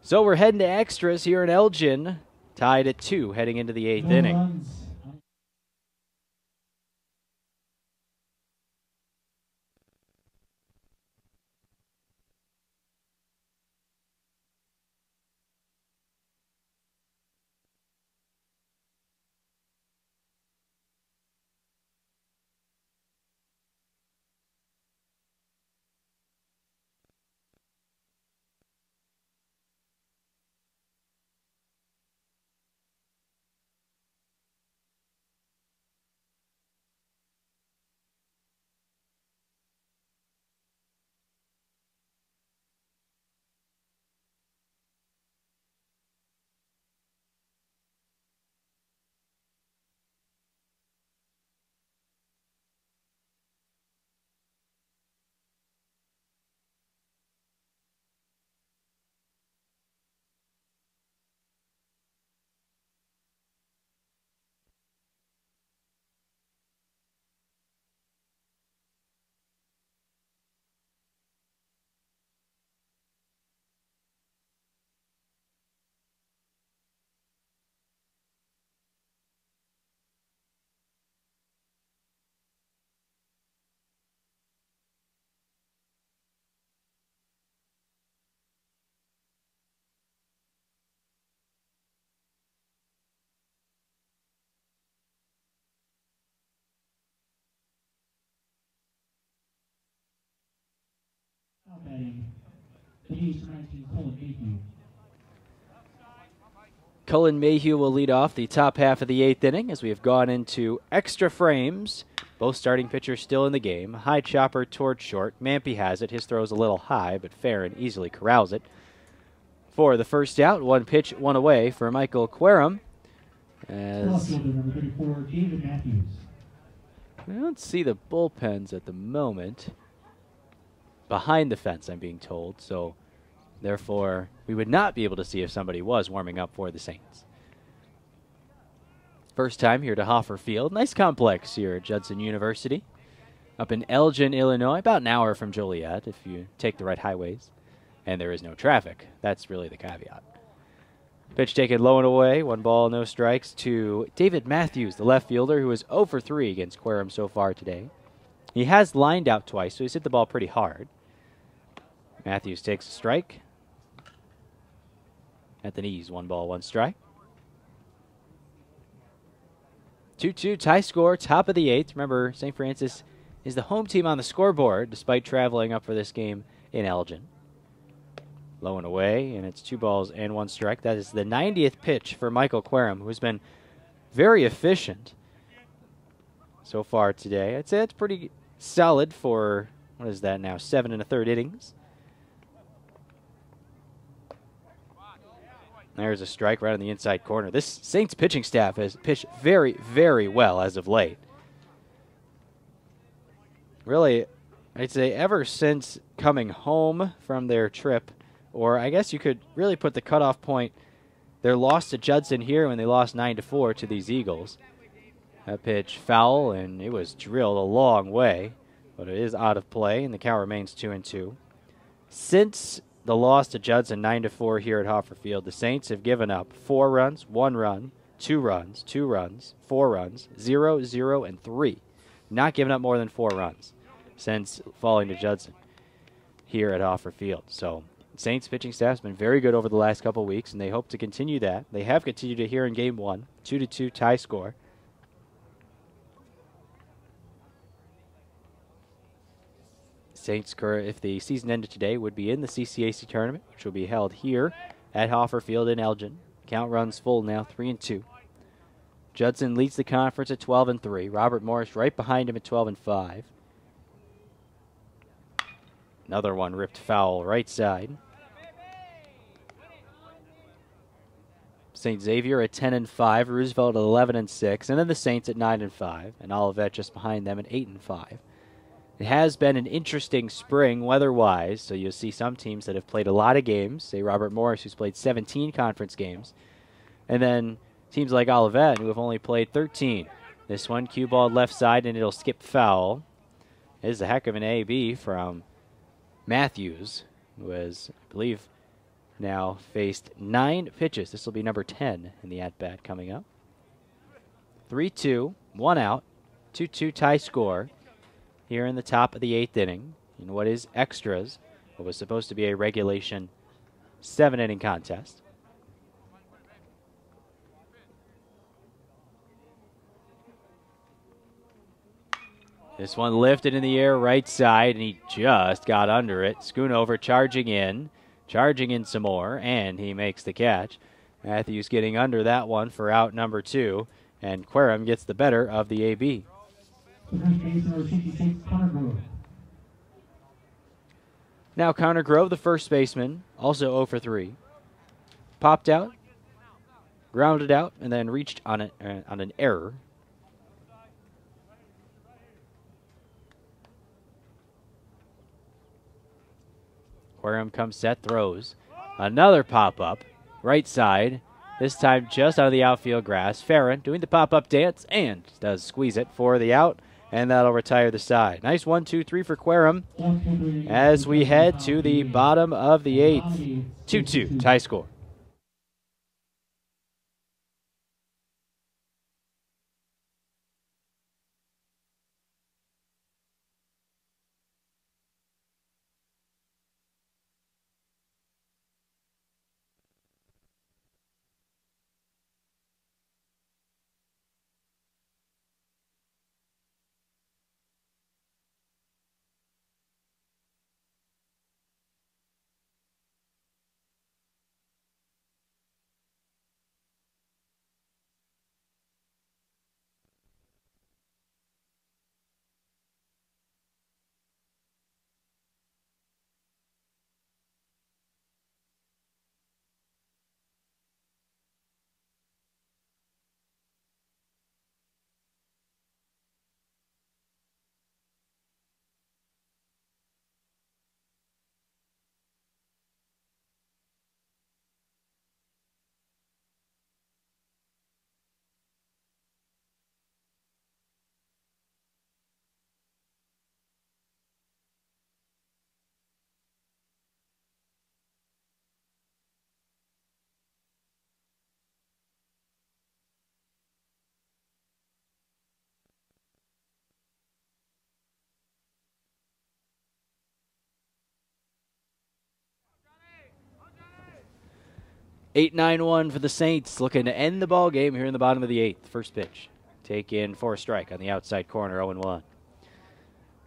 Speaker 1: So we're heading to extras here in Elgin, tied at 2 heading into the 8th inning.
Speaker 2: Batting, the East 19, Colin Mayhew.
Speaker 1: Cullen Mayhew will lead off the top half of the 8th inning as we have gone into extra frames. Both starting pitchers still in the game. High chopper towards short. Mampy has it. His throw's a little high, but Farron easily corrals it. For the first out, one pitch, one away for Michael Querum. As
Speaker 2: number 34, David Matthews.
Speaker 1: I don't see the bullpens at the moment. Behind the fence, I'm being told, so therefore we would not be able to see if somebody was warming up for the Saints. First time here to Hoffer Field. Nice complex here at Judson University. Up in Elgin, Illinois, about an hour from Joliet if you take the right highways. And there is no traffic. That's really the caveat. Pitch taken low and away. 1 ball, no strikes to David Matthews, the left fielder, who is 0 for 3 against Querum so far today. He has lined out twice, so he's hit the ball pretty hard. Matthews takes a strike. At the knees, 1 ball, 1 strike. 2-2 tie score, top of the 8th. Remember, St. Francis is the home team on the scoreboard, despite traveling up for this game in Elgin. Low and away, and it's 2 balls and 1 strike. That is the 90th pitch for Michael Querum, who has been very efficient so far today. I'd say it's pretty solid for, what is that now, 7 1/3 innings. There's a strike right on the inside corner. This Saints pitching staff has pitched very, very well as of late. Really, I'd say ever since coming home from their trip, or I guess you could really put the cutoff point, their loss to Judson here when they lost 9-4 to these Eagles. That pitch foul, and it was drilled a long way, but it is out of play, and the count remains 2-2. Since the loss to Judson 9-4 here at Hoffer Field, the Saints have given up 4 runs, 1 run, 2 runs, 2 runs, 4 runs, 0, 0, and 3. Not giving up more than 4 runs since falling to Judson here at Hoffer Field. So Saints pitching staff has been very good over the last couple weeks, and they hope to continue that. They have continued it here in Game 1, 2-2 tie score. Saints, if the season ended today, would be in the CCAC tournament, which will be held here at Hoffer Field in Elgin. Count runs full now, 3-2. Judson leads the conference at 12-3. Robert Morris right behind him at 12-5. Another one ripped foul right side. St. Xavier at 10-5. Roosevelt at 11-6. And then the Saints at 9-5. And Olivet just behind them at 8-5. It has been an interesting spring weather-wise, so you'll see some teams that have played a lot of games, say Robert Morris, who's played 17 conference games, and then teams like Olivet, who have only played 13. This one, cue ball left side, and it'll skip foul. It is a heck of an AB from Matthews, who has, I believe, now faced 9 pitches. This will be number 10 in the at-bat coming up. 3-2, 1 out, 2-2 tie score here in the top of the 8th inning in what is extras, what was supposed to be a regulation 7-inning contest. This one lifted in the air right side, and he just got under it. Schoonover charging in some more, and he makes the catch. Matthews getting under that one for out number 2, and Querum gets the better of the AB. Now Connor Grove, the first baseman, also 0 for 3. Popped out, grounded out, and then reached on an error. Querum comes set, throws. Another pop-up, right side, this time just out of the outfield grass. Farron doing the pop-up dance and does squeeze it for the out, and that'll retire the side. Nice 1-2-3 for Querum as we head to the bottom of the 8th. 2-2 tie score. 8-9-1 for the Saints, looking to end the ball game here in the bottom of the 8th. First pitch, taken for a strike on the outside corner, 0-1.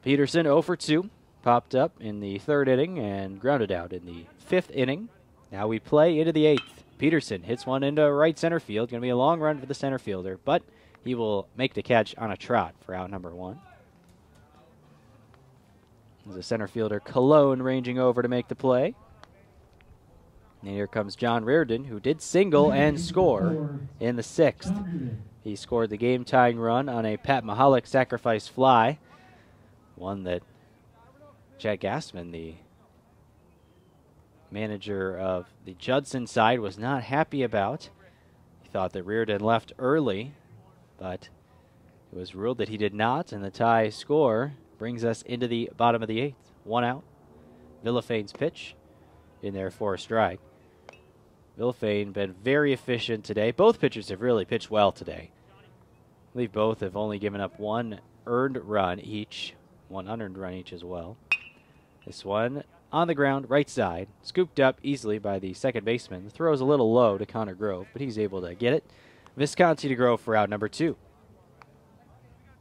Speaker 1: Peterson 0 for 2, popped up in the 3rd inning and grounded out in the 5th inning. Now we play into the 8th. Peterson hits one into right center field. Going to be a long run for the center fielder, but he will make the catch on a trot for out number 1. There's a center fielder, Cologne, ranging over to make the play. And here comes John Reardon, who did single and score in the 6th. He scored the game-tying run on a Pat Mahalik sacrifice fly, one that Chad Gassman, the manager of the Judson side, was not happy about. He thought that Reardon left early, but it was ruled that he did not, and the tie score brings us into the bottom of the 8th. 1 out. Villafaine's pitch in there for a strike. Villafane been very efficient today. Both pitchers have really pitched well today. I believe both have only given up 1 earned run each, 1 unearned run each as well. This one on the ground, right side, scooped up easily by the second baseman. The throw is a little low to Connor Grove, but he's able to get it. Visconti to Grove for out number 2.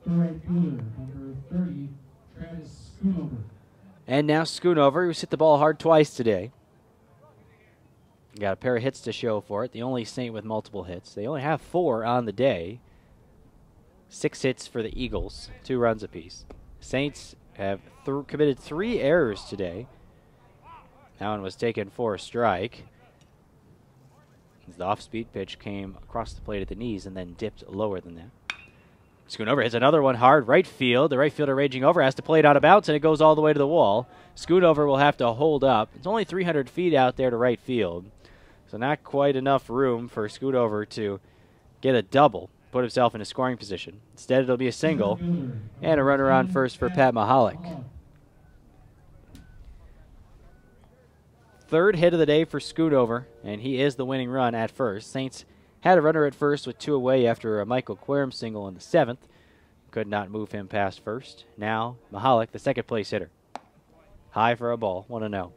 Speaker 2: Right fielder, number 30, Travis Schoonover.
Speaker 1: And now Schoonover, who's hit the ball hard twice today. Got a pair of hits to show for it. The only Saint with multiple hits. They only have 4 on the day. 6 hits for the Eagles, 2 runs apiece. Saints have committed 3 errors today. That one was taken for a strike. The off-speed pitch came across the plate at the knees and then dipped lower than that. Schoonover hits another one hard right field. The right fielder raging over has to play it out of bounds, and it goes all the way to the wall. Schoonover will have to hold up. It's only 300 feet out there to right field, so not quite enough room for Schoonover to get a double, put himself in a scoring position. Instead, it'll be a single and a runner on first for Pat Mahalik. 3rd hit of the day for Schoonover, and he is the winning run at first. Saints had a runner at first with 2 away after a Michael Querim single in the 7th. Could not move him past first. Now Mahalik, the second place hitter. High for a ball, 1-0.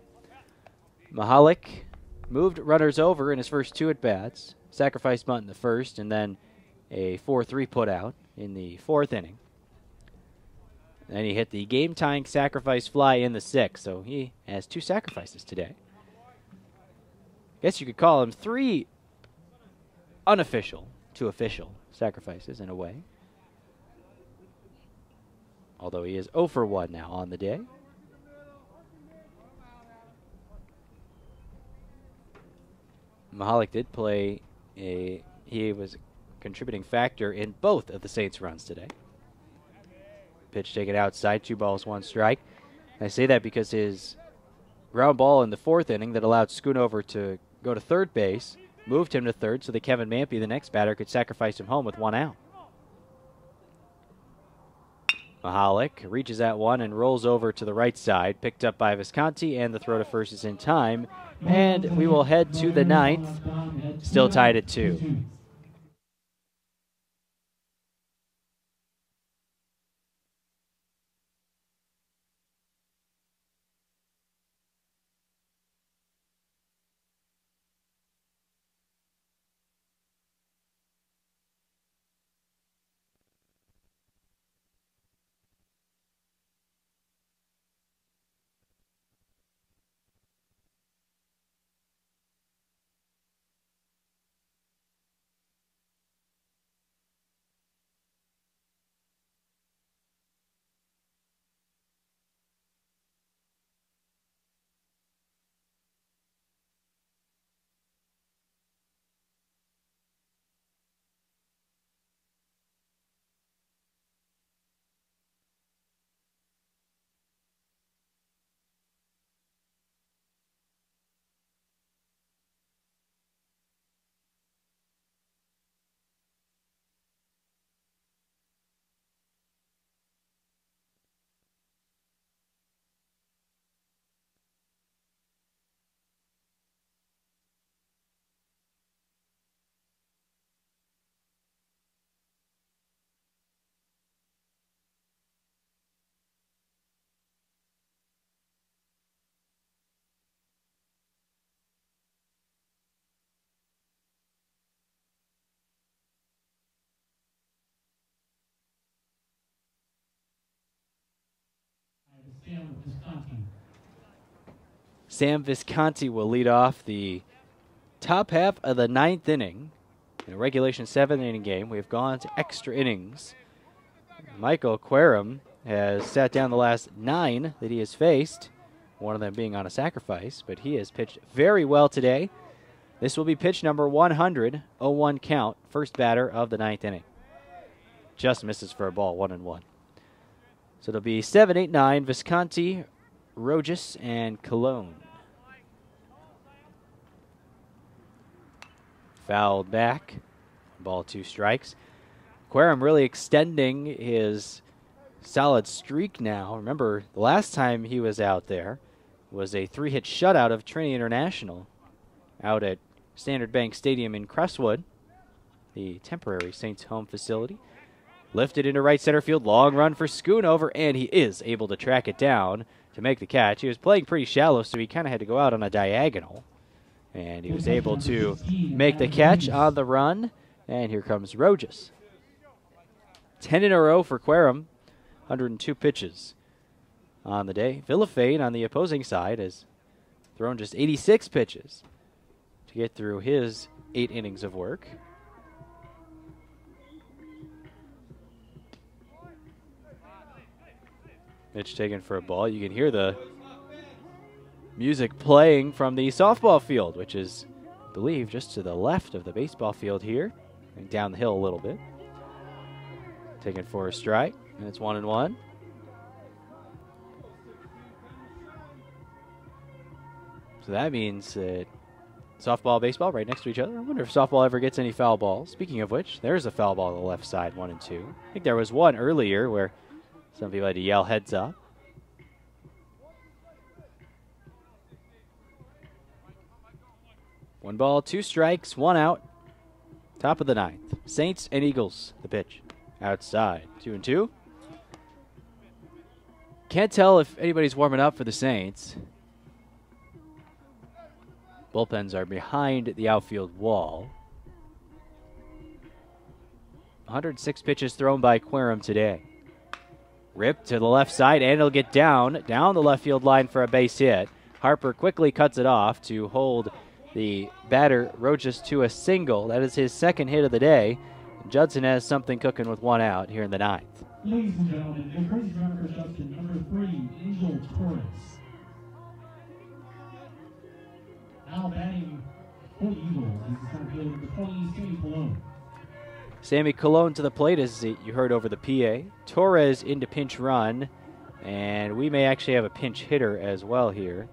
Speaker 1: Mahalik moved runners over in his first 2 at-bats. Sacrifice bunt in the 1st, and then a 4-3 put out in the 4th inning. And he hit the game-tying sacrifice fly in the 6th, so he has 2 sacrifices today. Guess you could call him 3 unofficial to official sacrifices in a way. Although he is 0 for 1 now on the day. Mahalik did play he was a contributing factor in both of the Saints' runs today. Pitch taken outside, 2 balls, 1 strike. I say that because his ground ball in the 4th inning that allowed Schoonover to go to 3rd base moved him to 3rd so that Kevin Mampy, the next batter, could sacrifice him home with 1 out. Mahalik reaches at one and rolls over to the right side, picked up by Visconti, and the throw to first is in time. And we will head to the 9th, still tied at 2.
Speaker 2: Visconti.
Speaker 1: Sam Visconti will lead off the top half of the 9th inning. In a regulation 7-inning game, we have gone to extra innings. Michael Querum has sat down the last 9 that he has faced, one of them being on a sacrifice, but he has pitched very well today. This will be pitch number 100, 0-1 count, first batter of the 9th inning. Just misses for a ball, 1-1. So it'll be 7, 8, 9, Visconti, Rojas, and Cologne. Fouled back, ball 2 strikes. Querum really extending his solid streak now. Remember, the last time he was out there was a 3-hit shutout of Trinity International out at Standard Bank Stadium in Crestwood, the temporary Saints home facility. Lifted into right center field, long run for Schoonover, and he is able to track it down to make the catch. He was playing pretty shallow, so he kind of had to go out on a diagonal. And he was able to make the catch on the run. And here comes Rojas. 10 in a row for Querum, 102 pitches on the day. Villafane on the opposing side has thrown just 86 pitches to get through his 8 innings of work. Pitch taken for a ball. You can hear the music playing from the softball field, which is, I believe, just to the left of the baseball field here, and down the hill a little bit. Taken for a strike, and it's 1-1. So that means that softball, baseball right next to each other. I wonder if softball ever gets any foul balls. Speaking of which, there's a foul ball on the left side, 1-2. I think there was one earlier where some people had to yell heads up. One ball, 2 strikes, 1 out. Top of the 9th. Saints and Eagles, the pitch. Outside, 2-2. Can't tell if anybody's warming up for the Saints. Bullpens are behind the outfield wall. 106 pitches thrown by Querum today. Ripped to the left side, and it'll get down the left field line for a base hit. Harper quickly cuts it off to hold the batter Rojas to a single. That is his 2nd hit of the day. Judson has something cooking with 1 out here in the 9th.
Speaker 2: Ladies and gentlemen, the crazy runner for Judson, number 3, Angel Torres. Now batting for the Eagles. This is going to be number 20, Sammy Cologne.
Speaker 1: Sammy Cologne to the plate, as you heard over the PA. Torres into pinch run, and we may actually have a pinch hitter as well here.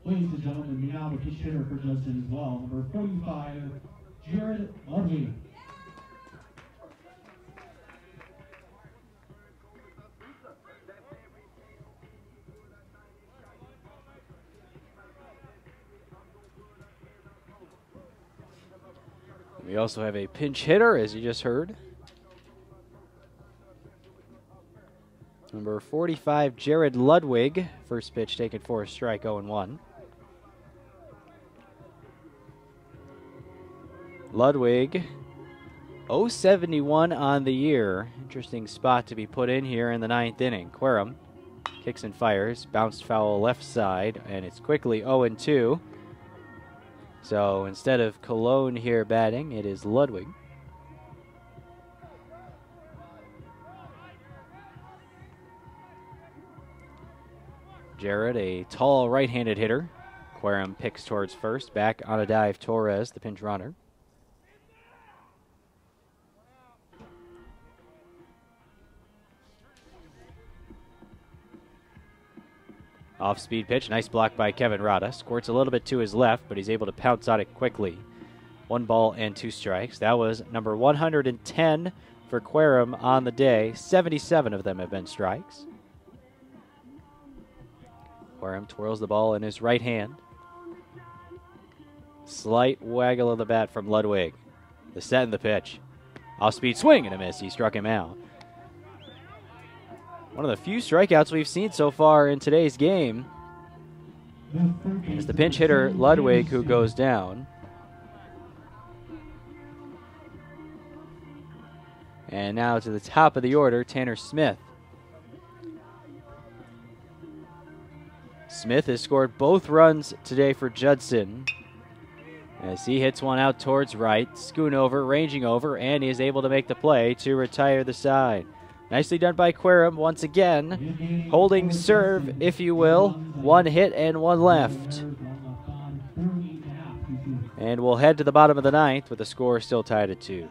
Speaker 2: Ladies and gentlemen, we now have a pinch hitter for Judson as well. Number 45, Jared Ludwig.
Speaker 1: We also have a pinch hitter, as you just heard. Number 45, Jared Ludwig. First pitch taken for a strike, 0-1. Ludwig, 071 on the year. Interesting spot to be put in here in the 9th inning. Querum kicks and fires, bounced foul left side, and it's quickly 0-2. So instead of Cologne here batting, it is Ludwig. Jared, a tall right-handed hitter. Querum picks towards first. Back on a dive, Torres, the pinch runner. Off-speed pitch, nice block by Kevin Rada. Squirts a little bit to his left, but he's able to pounce on it quickly. 1 ball and 2 strikes. That was number 110 for Querum on the day. 77 of them have been strikes. Querum twirls the ball in his right hand. Slight waggle of the bat from Ludwig. The set and the pitch. Off-speed swing and a miss. He struck him out. One of the few strikeouts we've seen so far in today's game. It's the pinch hitter, Ludwig, who goes down. And now to the top of the order, Tanner Smith. Smith has scored both runs today for Judson as he hits one out towards right, Schoonover, ranging over, and he is able to make the play to retire the side. Nicely done by Querim once again, holding serve, if you will. One hit and one left. And we'll head to the bottom of the ninth with the score still tied at 2.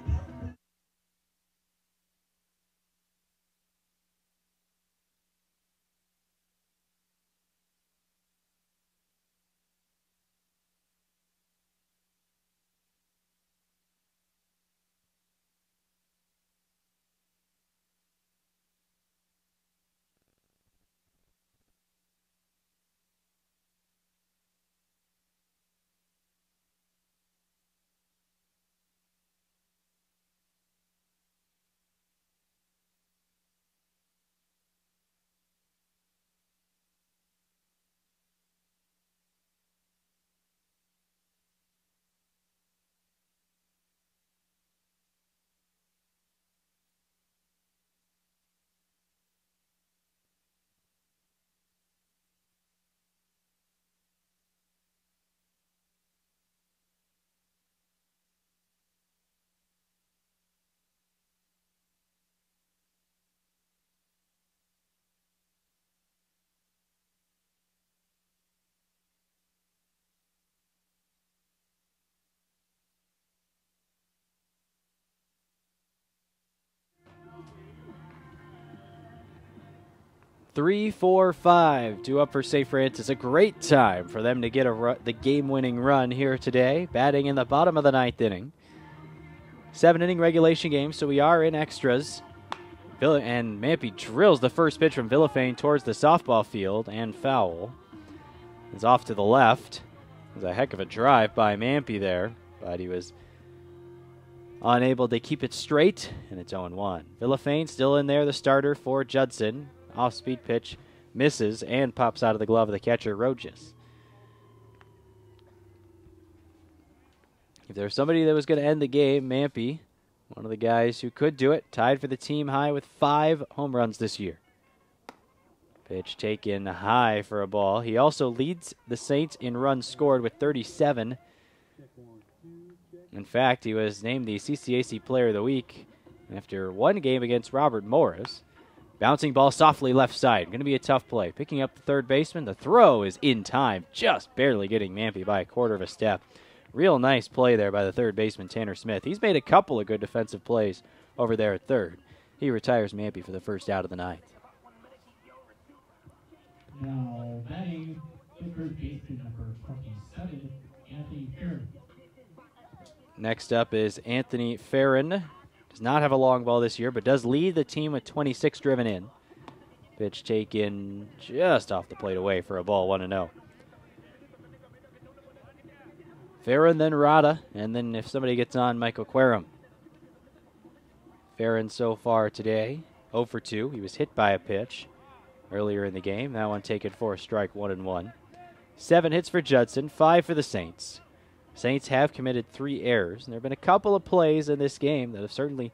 Speaker 1: Three, 4, 5, 2 up for St. Francis. A great time for them to get the game-winning run here today, batting in the bottom of the ninth inning. 7-inning regulation game, so we are in extras. And Mampy drills the first pitch from Villafane towards the softball field, and foul. It's off to the left. It was a heck of a drive by Mampy there, but he was unable to keep it straight, and it's 0-1. Villafane still in there, the starter for Judson. Off-speed pitch misses and pops out of the glove of the catcher, Rojas. If there was somebody that was going to end the game, Mampy, one of the guys who could do it, tied for the team high with 5 home runs this year. Pitch taken high for a ball. He also leads the Saints in runs scored with 37. In fact, he was named the CCAC Player of the Week after one game against Robert Morris. Bouncing ball softly left side. Going to be a tough play. Picking up the third baseman. The throw is in time. Just barely getting Mampy by a quarter of a step. Real nice play there by the third baseman, Tanner Smith. He's made a couple of good defensive plays over there at third. He retires Mampy for the first out of the ninth.
Speaker 2: Now batting, third baseman number 27, Anthony Farron.
Speaker 1: Next up is Anthony Farron. Does not have a long ball this year, but does lead the team with 26 driven in. Pitch taken just off the plate away for a ball, 1-0. Farron, then Rada, and then if somebody gets on, Michael Querim. Farron so far today, 0 for 2. He was hit by a pitch earlier in the game. That one taken for a strike, 1-1. 7 hits for Judson, 5 for the Saints. Saints have committed 3 errors, and there have been a couple of plays in this game that have certainly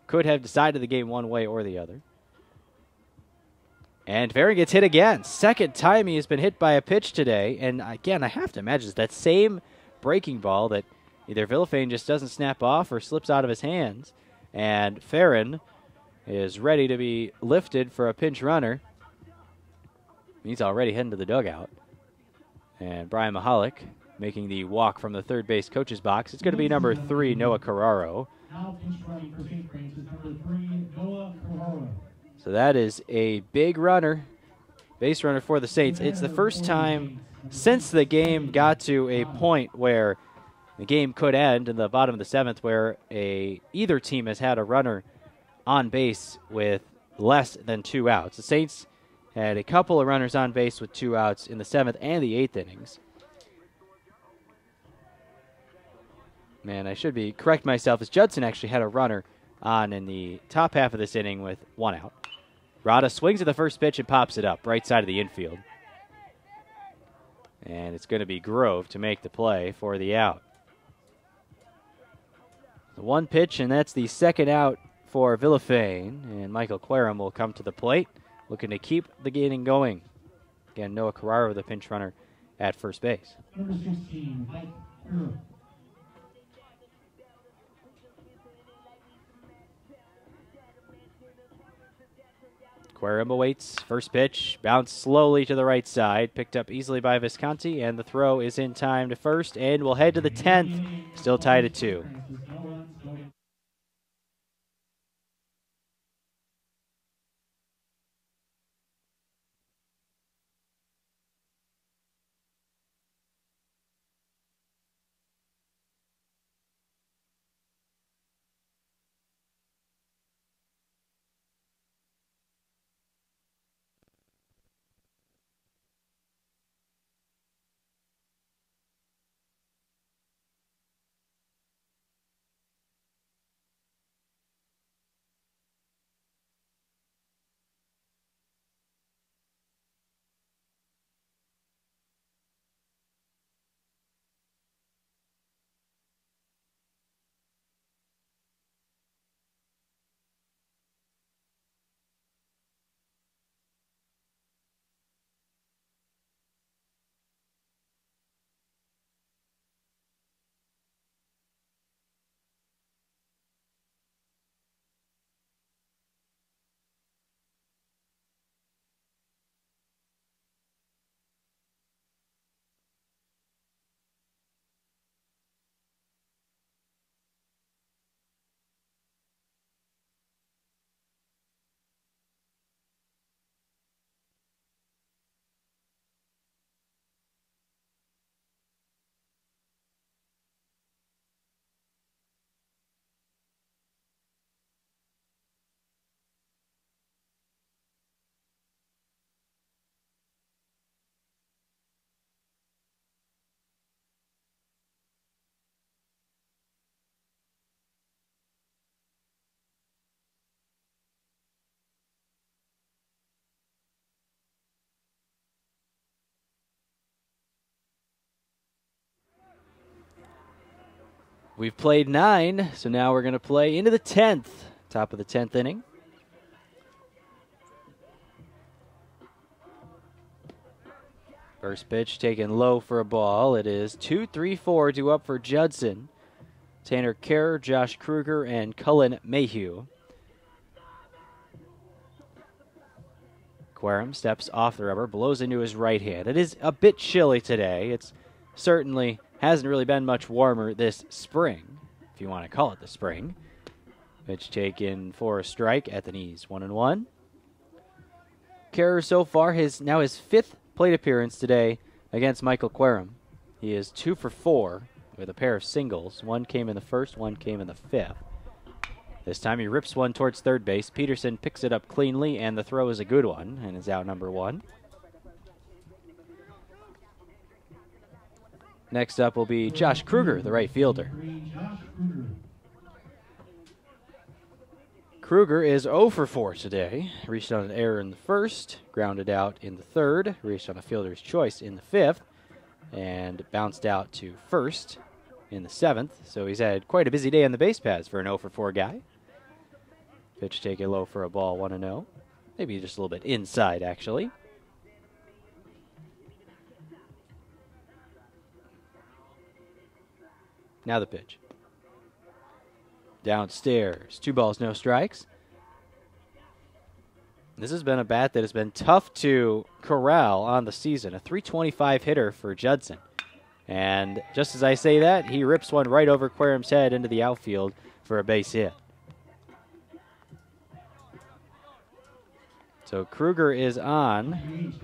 Speaker 1: could have decided the game one way or the other. And Farron gets hit again. Second time he has been hit by a pitch today, and again, I have to imagine it's that same breaking ball that either Villafane just doesn't snap off or slips out of his hands, and Farron is ready to be lifted for a pinch runner. He's already heading to the dugout. And Brian Mahalik making the walk from the third base coach's box. It's going to be number 3, Noah Carraro.
Speaker 2: Now pinch running for St. Francis, number 3, Noah Carraro.
Speaker 1: So that is a big runner, base runner for the Saints. It's the first time since the game got to a point where the game could end in the bottom of the 7th where either team has had a runner on base with less than 2 outs. The Saints had a couple of runners on base with 2 outs in the 7th and the 8th innings. Man, I should correct myself, as Judson actually had a runner on in the top half of this inning with 1 out. Rada swings at the first pitch and pops it up, right side of the infield. And it's going to be Grove to make the play for the out. The one pitch, and that's the second out for Villafane. And Michael Querum will come to the plate, looking to keep the inning going. Again, Noah Carraro, the pinch runner at first base.
Speaker 2: Number 16, Mike Querum.
Speaker 1: Querum awaits first pitch, bounced slowly to the right side, picked up easily by Visconti, and the throw is in time to first, and we'll head to the 10th, still tied at 2. We've played 9, so now we're going to play into the 10th, top of the 10th inning. First pitch taken low for a ball. It is 2-3-4 due up for Judson. Tanner Kerr, Josh Kruger, and Cullen Mayhew. Querum steps off the rubber, blows into his right hand. It is a bit chilly today. It's certainly hasn't really been much warmer this spring, if you want to call it the spring. Pitch taken for a strike at the knees, 1-1. Kerr so far now his 5th plate appearance today against Michael Querum. He is 2 for 4 with a pair of singles. One came in the first, one came in the 5th. This time he rips one towards third base. Peterson picks it up cleanly, and the throw is a good one, and is out number 1. Next up will be Josh Kruger, the right fielder. Kruger is 0 for 4 today. Reached on an error in the first, grounded out in the third, reached on a fielder's choice in the 5th, and bounced out to first in the 7th. So he's had quite a busy day on the base paths for an 0 for 4 guy. Pitch taken low for a ball, 1-0. Maybe just a little bit inside, actually. Now the pitch. Downstairs. 2 balls, no strikes. This has been a bat that has been tough to corral on the season. A .325 hitter for Judson. And just as I say that, he rips one right over Querum's head into the outfield for a base hit. So Kruger is on.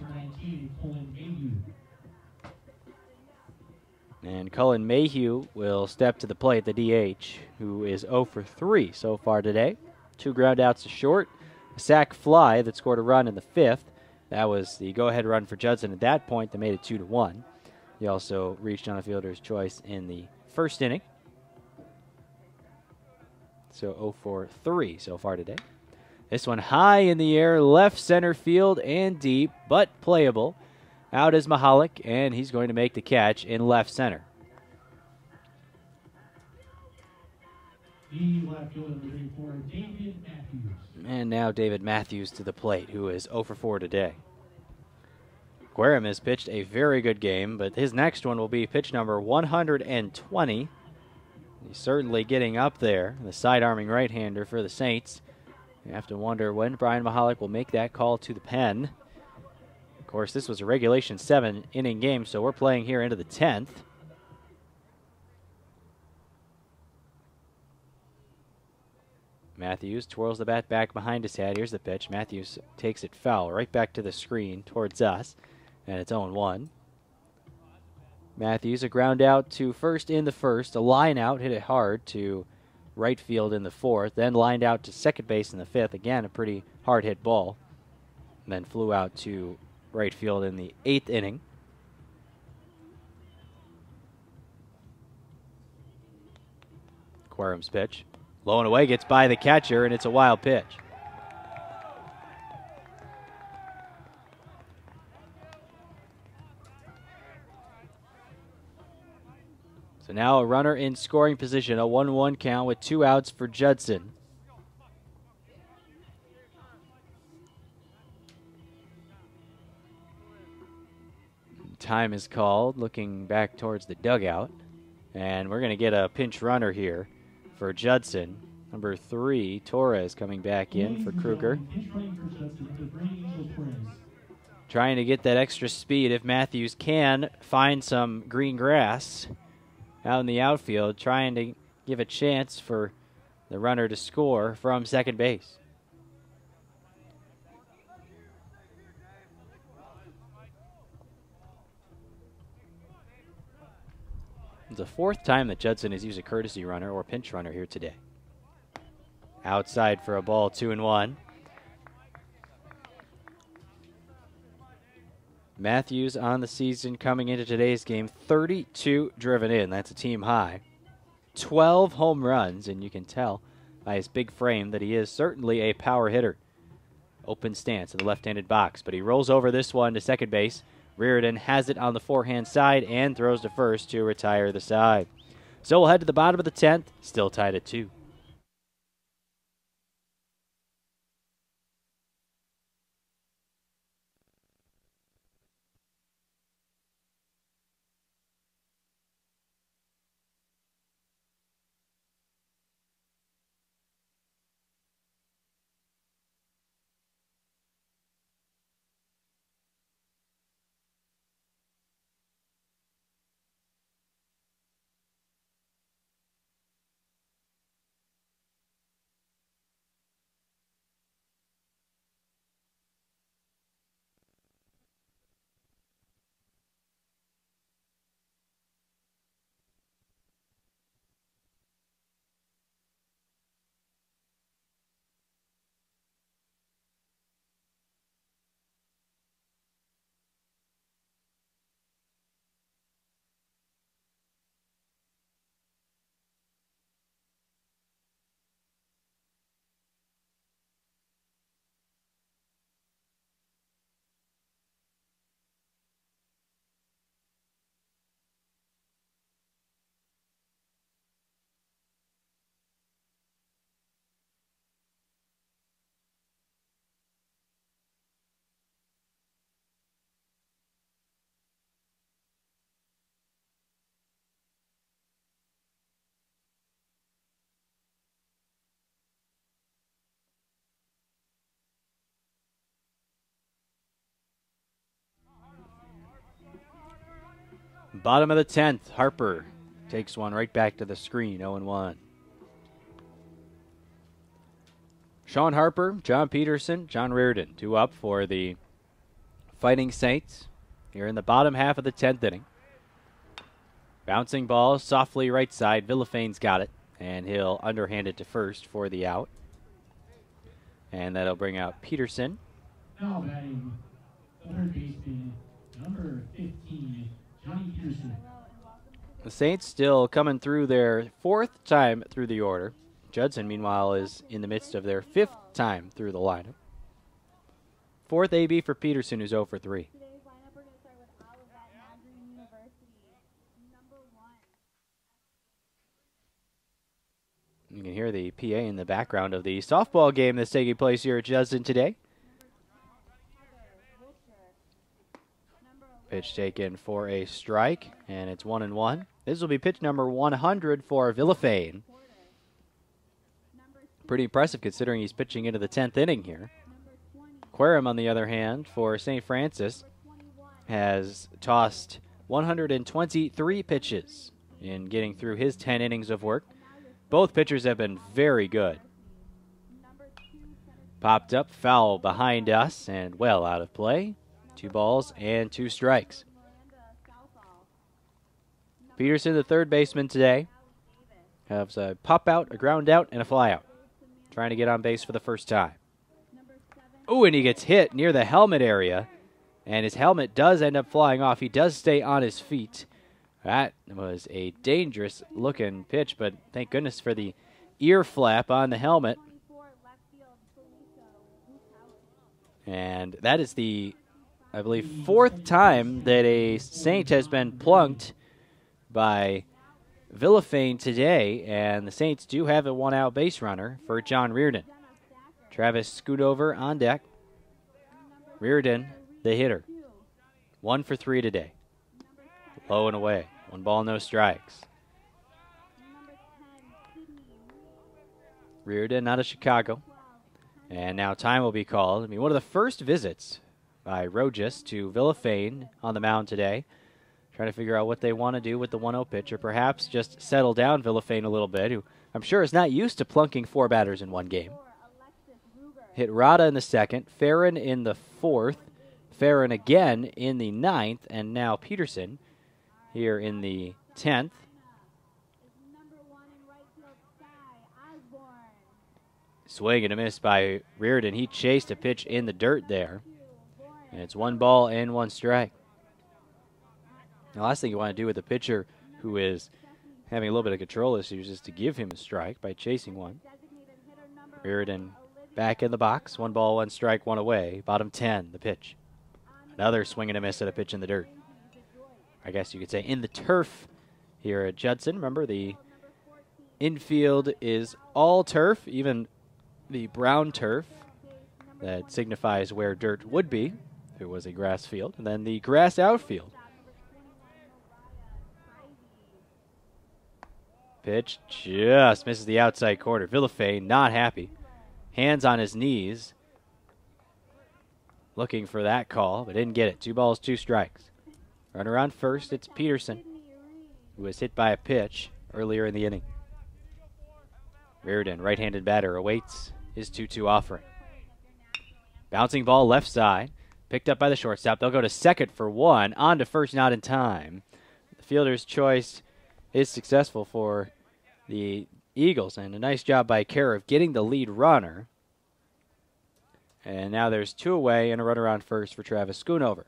Speaker 1: And Cullen Mayhew will step to the plate, the DH, who is 0 for 3 so far today. 2 ground outs to short, a sac fly that scored a run in the 5th. That was the go-ahead run for Judson at that point that made it 2-1. He also reached on a fielder's choice in the first inning. So 0 for 3 so far today. This one high in the air, left center field and deep, but playable. Out is Mahalik, and he's going to make the catch in left center.
Speaker 2: The left fielder for David Matthews.
Speaker 1: And now David Matthews to the plate, who is 0 for 4 today. Guerin has pitched a very good game, but his next one will be pitch number 120. He's certainly getting up there, the side-arming right-hander for the Saints. You have to wonder when Brian Mahalik will make that call to the pen. Of course, this was a regulation 7-inning game, so we're playing here into the 10th. Matthews twirls the bat back behind his head. Here's the pitch. Matthews takes it foul right back to the screen towards us, and it's 0-1. Matthews, a ground out to first in the first, a line out, hit it hard to right field in the fourth, then lined out to second base in the fifth. Again, a pretty hard hit ball. And then flew out to right field in the 8th inning. Querum's pitch. Low and away, gets by the catcher, and it's a wild pitch. So now a runner in scoring position, a 1-1 count with 2 outs for Judson. Time is called, looking back towards the dugout. And we're going to get a pinch runner here for Judson. Number 3, Torres, coming back in for Kruger. Trying to get that extra speed if Matthews can find some green grass out in the outfield, trying to give a chance for the runner to score from second base. It's the 4th time that Judson has used a courtesy runner or pinch runner here today. Outside for a ball, 2-1. Matthews on the season coming into today's game, 32 driven in. That's a team high. 12 home runs, and you can tell by his big frame that he is certainly a power hitter. Open stance in the left-handed box, but he rolls over this one to second base. Reardon has it on the forehand side and throws to first to retire the side. So we'll head to the bottom of the 10th, still tied at 2. Bottom of the 10th, Harper takes one right back to the screen, 0-1. Sean Harper, John Peterson, John Reardon, 2 up for the Fighting Saints here in the bottom half of the 10th inning. Bouncing ball, softly right side. Villafane's got it, and he'll underhand it to first for the out. And that'll bring out Peterson.
Speaker 2: Now batting, third baseman, number 15, Johnny Peterson.
Speaker 1: The Saints still coming through their 4th time through the order. Judson, meanwhile, is in the midst of their 5th time through the lineup. 4th AB for Peterson, who's 0 for 3.
Speaker 3: Today's lineup, we're going to start with
Speaker 1: You can hear the PA in the background of the softball game that's taking place here at Judson today. Pitch taken for a strike, and it's 1-1. This will be pitch number 100 for Villafane. Pretty impressive considering he's pitching into the 10th inning here. Querim, on the other hand, for St. Francis, has tossed 123 pitches in getting through his 10 innings of work. Both pitchers have been very good. Popped up, foul behind us, and well out of play. 2 balls and 2 strikes. Peterson, the third baseman today, has a pop out, a ground out, and a fly out. Trying to get on base for the first time. Oh, and he gets hit near the helmet area, and his helmet does end up flying off. He does stay on his feet. That was a dangerous-looking pitch, but thank goodness for the ear flap on the helmet. And that is the, I believe, 4th time that a Saint has been plunked by Villafane today, and the Saints do have a 1-out base runner for John Reardon. Travis Schoonover on deck. Reardon, the hitter. 1 for 3 today. Low and away. 1 ball, no strikes. Reardon out of Chicago. And now time will be called. I mean, one of the first visits by Rojas to Villafane on the mound today. Trying to figure out what they want to do with the 1-0 pitch, or perhaps just settle down Villafane a little bit, who I'm sure is not used to plunking 4 batters in one game. Hit Rada in the 2nd, Farron in the 4th, Farron again in the 9th, and now Peterson here in the 10th. Swing and a miss by Reardon. He chased a pitch in the dirt there. And it's 1 ball and 1 strike. The last thing you want to do with a pitcher who is having a little bit of control issues is to give him a strike by chasing one. Reardon back in the box. 1 ball, 1 strike, 1 away. Bottom 10, the pitch. Another swing and a miss at a pitch in the dirt. I guess you could say in the turf here at Judson. Remember, the infield is all turf, even the brown turf that signifies where dirt would be if it was a grass field, and then the grass outfield. Pitch just misses the outside corner. Villafane not happy. Hands on his knees. Looking for that call, but didn't get it. 2 balls, 2 strikes. Runner on first, it's Peterson, who was hit by a pitch earlier in the inning. Reardon, right-handed batter, awaits his 2-2 offering. Bouncing ball left side. Picked up by the shortstop. They'll go to second for 1. On to first, not in time. The fielder's choice is successful for the Eagles, and a nice job by Kerr of getting the lead runner. And now there's 2 away and a runner on first for Travis Schoonover.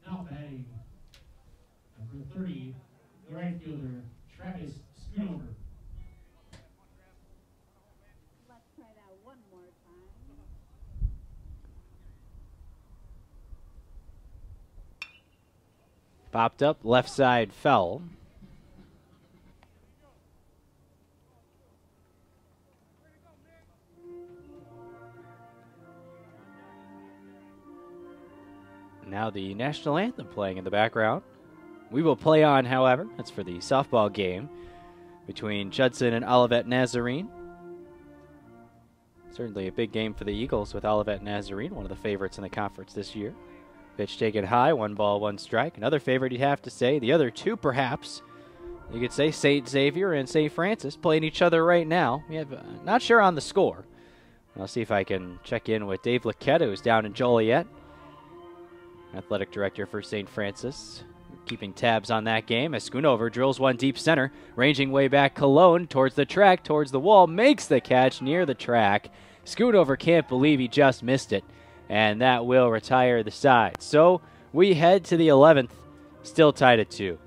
Speaker 2: Now batting number 30, the right fielder, Travis Schoonover.
Speaker 3: Let's try that one more time.
Speaker 1: Popped up, left side foul. Now the national anthem playing in the background. We will play on, however. That's for the softball game between Judson and Olivet Nazarene. Certainly a big game for the Eagles with Olivet Nazarene, one of the favorites in the conference this year. Pitch taken high, 1 ball, 1 strike. Another favorite you'd have to say. The other 2, perhaps, you could say St. Xavier and St. Francis playing each other right now. We have not sure on the score. I'll see if I can check in with Dave Laquetta, who's down in Joliet, athletic director for St. Francis, keeping tabs on that game as Schoonover drills one deep center, ranging way back Cologne towards the track, towards the wall, makes the catch near the track. Schoonover can't believe he just missed it, and that will retire the side. So we head to the 11th, still tied at 2.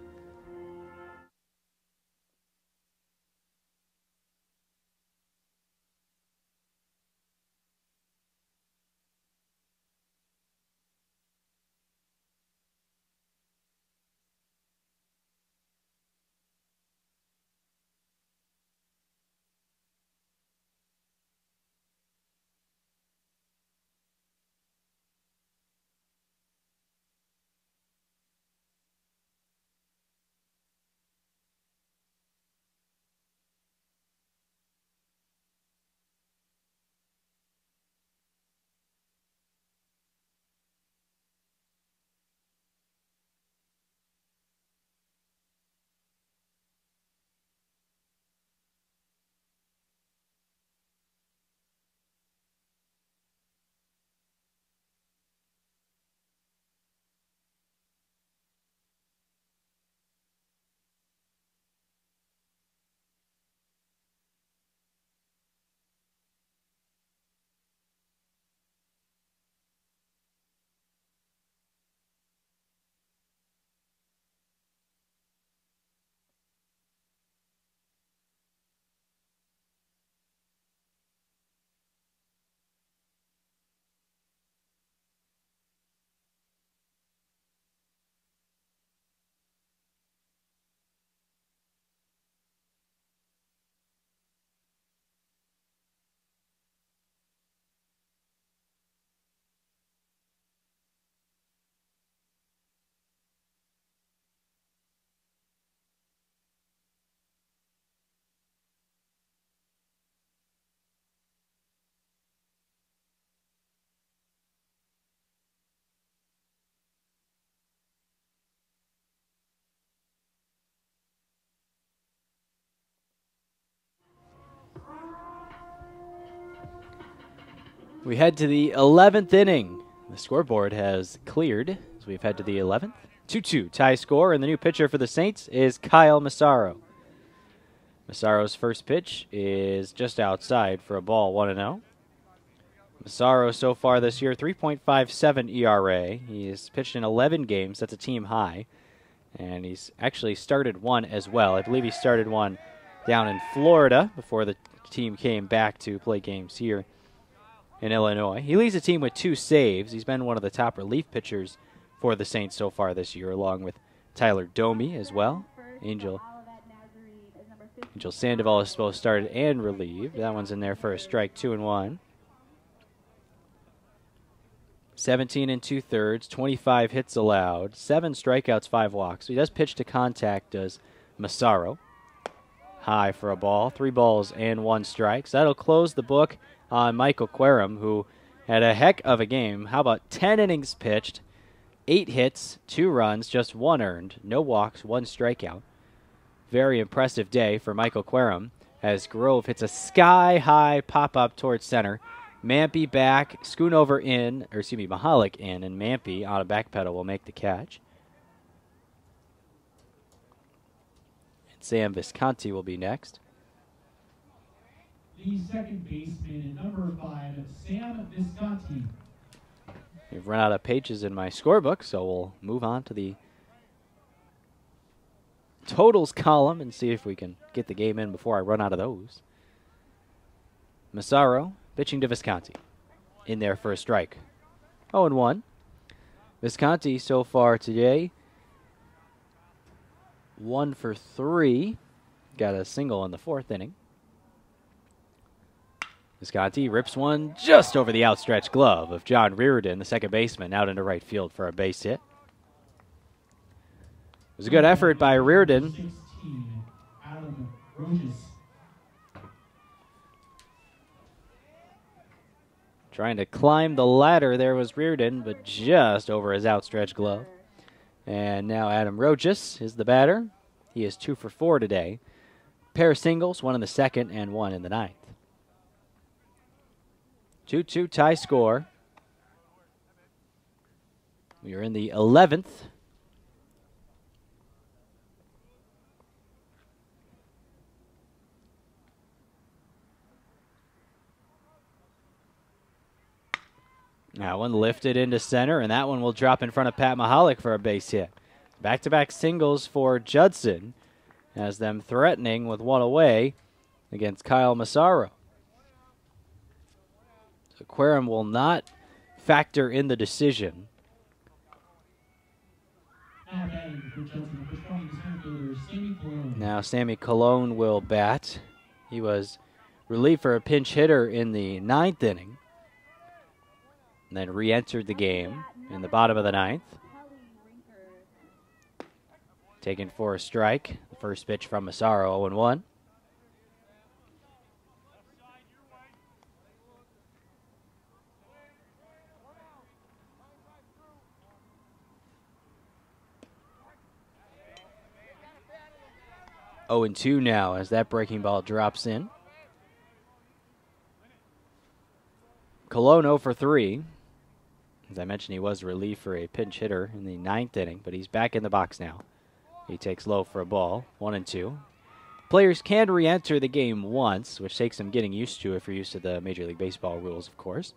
Speaker 1: We head to the 11th inning. The scoreboard has cleared as we've head to the 11th. 2-2 tie score, and the new pitcher for the Saints is Kyle Massaro. Massaro's first pitch is just outside for a ball, 1-0. Massaro so far this year, 3.57 ERA. He has pitched in 11 games. That's a team high. And he's actually started one as well. I believe he started one down in Florida before the team came back to play games here in Illinois. He leads the team with 2 saves. He's been one of the top relief pitchers for the Saints so far this year, along with Tyler Domi as well. Angel Sandoval is both started and relieved. That one's in there for a strike, 2-1. 17 2/3, 25 hits allowed, 7 strikeouts, 5 walks. So he does pitch to contact, does Massaro. High for a ball, 3 balls and 1 strike. So that'll close the book on Michael Querum, who had a heck of a game. How about 10 innings pitched, 8 hits, 2 runs, just 1 earned, no walks, 1 strikeout. Very impressive day for Michael Querum as Grove hits a sky-high pop-up towards center. Mampy back, Schoonover in, or excuse me, Mahalik in, and Mampy on a back pedal will make the catch. And Sam Visconti will be next.
Speaker 2: The second baseman, number 5, Sam Visconti.
Speaker 1: We've run out of pages in my scorebook, so we'll move on to the totals column and see if we can get the game in before I run out of those. Massaro pitching to Visconti. In there for a strike. 0-1. Visconti so far today, 1 for 3. Got a single in the 4th inning. Visconti rips one just over the outstretched glove of John Reardon, the second baseman, out into right field for a base hit. It was a good effort by Reardon.
Speaker 2: 16, Adam Rogers.
Speaker 1: Trying to climb the ladder there was Reardon, but just over his outstretched glove. And now Adam Rojas is the batter. He is 2 for 4 today. Pair of singles, 1 in the 2nd and 1 in the 9th. 2-2 tie score. We are in the 11th. That one lifted into center, and that one will drop in front of Pat Mahalik for a base hit. Back-to-back singles for Judson, as them threatening with one away against Kyle Massaro. So Querum will not factor in the decision. Now Sammy Colon will bat. He was relieved for a pinch hitter in the 9th inning, and then re-entered the game in the bottom of the 9th. Taken for a strike. The first pitch from Massaro, 0-1. Oh, and 2 now as that breaking ball drops in. Cologne 0 for 3. As I mentioned, he was relieved for a pinch hitter in the 9th inning, but he's back in the box now. He takes low for a ball, 1-2. Players can re-enter the game once, which takes some getting used to if you're used to the Major League Baseball rules, of course.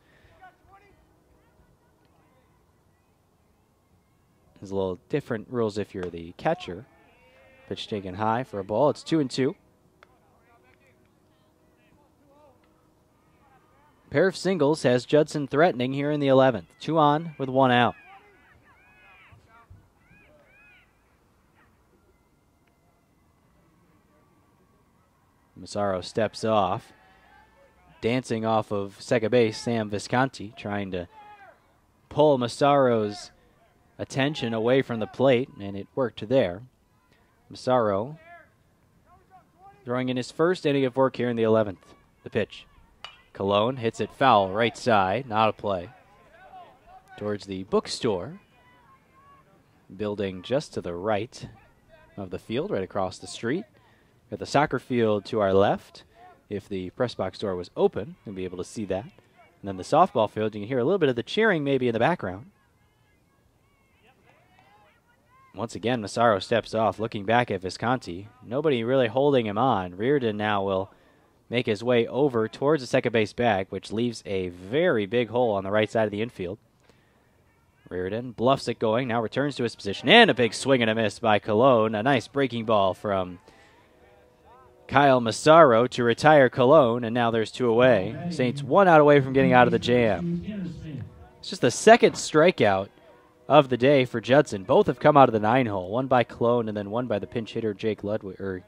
Speaker 1: There's a little different rules if you're the catcher. Pitch taken high for a ball. It's 2-2. Pair of singles has Judson threatening here in the 11th. 2 on with 1 out. Massaro steps off. Dancing off of second base, Sam Visconti, trying to pull Massaro's attention away from the plate, and it worked there. Massaro throwing in his first inning of work here in the 11th. The pitch. Cologne hits it foul, right side, not a play. Towards the bookstore, building just to the right of the field, right across the street. Got the soccer field to our left. If the press box door was open, we'd be able to see that. And then the softball field, you can hear a little bit of the cheering maybe in the background. Once again, Massaro steps off, looking back at Visconti. Nobody really holding him on. Reardon now will make his way over towards the second base bag, which leaves a very big hole on the right side of the infield. Reardon bluffs it going, now returns to his position, and a big swing and a miss by Colon. A nice breaking ball from Kyle Massaro to retire Colon, and now there's 2 away. Saints 1 out away from getting out of the jam. It's just the second strikeout of the day for Judson. Both have come out of the 9-hole, one by Colon and then one by the pinch hitter Jared Ludwig,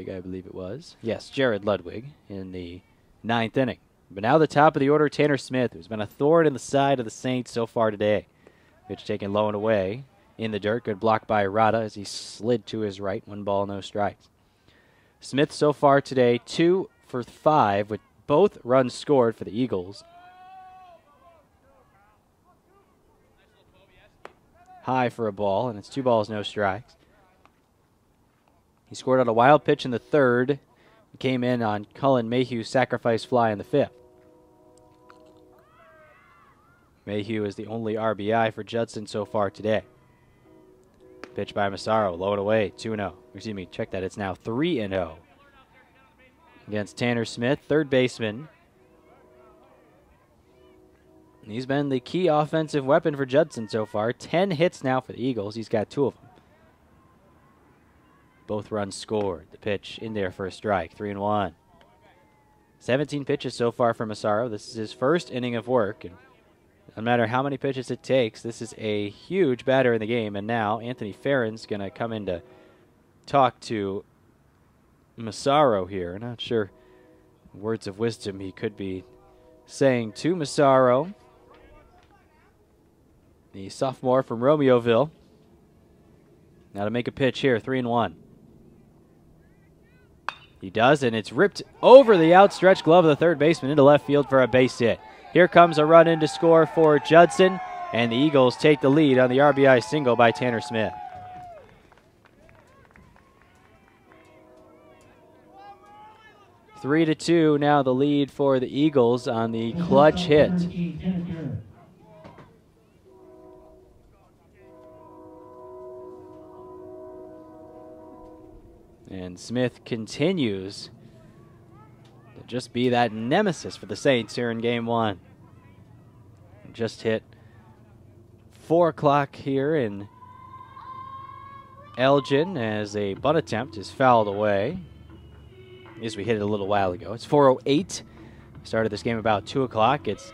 Speaker 1: I believe it was. Yes, Jared Ludwig in the 9th inning. But now the top of the order, Tanner Smith, who's been a thorn in the side of the Saints so far today. Pitch taken low and away in the dirt. Good block by Rada as he slid to his right. 1 ball, no strikes. Smith so far today, 2 for 5 with both runs scored for the Eagles. High for a ball, and it's 2 balls, no strikes. He scored on a wild pitch in the 3rd. He came in on Cullen Mayhew's sacrifice fly in the 5th. Mayhew is the only RBI for Judson so far today. Pitch by Massaro, low and away, 2-0. Excuse me, check that, it's now 3-0. Against Tanner Smith, third baseman. He's been the key offensive weapon for Judson so far. 10 hits now for the Eagles. He's got 2 of them. Both runs scored. The pitch in there for a strike. 3-1. 17 pitches so far for Massaro. This is his first inning of work. And no matter how many pitches it takes, this is a huge batter in the game. And now Anthony Farron's going to come in to talk to Massaro here. Not sure words of wisdom he could be saying to Massaro, the sophomore from Romeoville. Now to make a pitch here, 3-1. He does, and it's ripped over the outstretched glove of the third baseman into left field for a base hit. Here comes a run in to score for Judson, and the Eagles take the lead on the RBI single by Tanner Smith. Three to 2 now the lead for the Eagles on the clutch hit. And Smith continues to just be that nemesis for the Saints here in Game 1. Just hit 4 o'clock here in Elgin as a bunt attempt is fouled away. As we hit it a little while ago. It's 4:08. Started this game about 2 o'clock. It's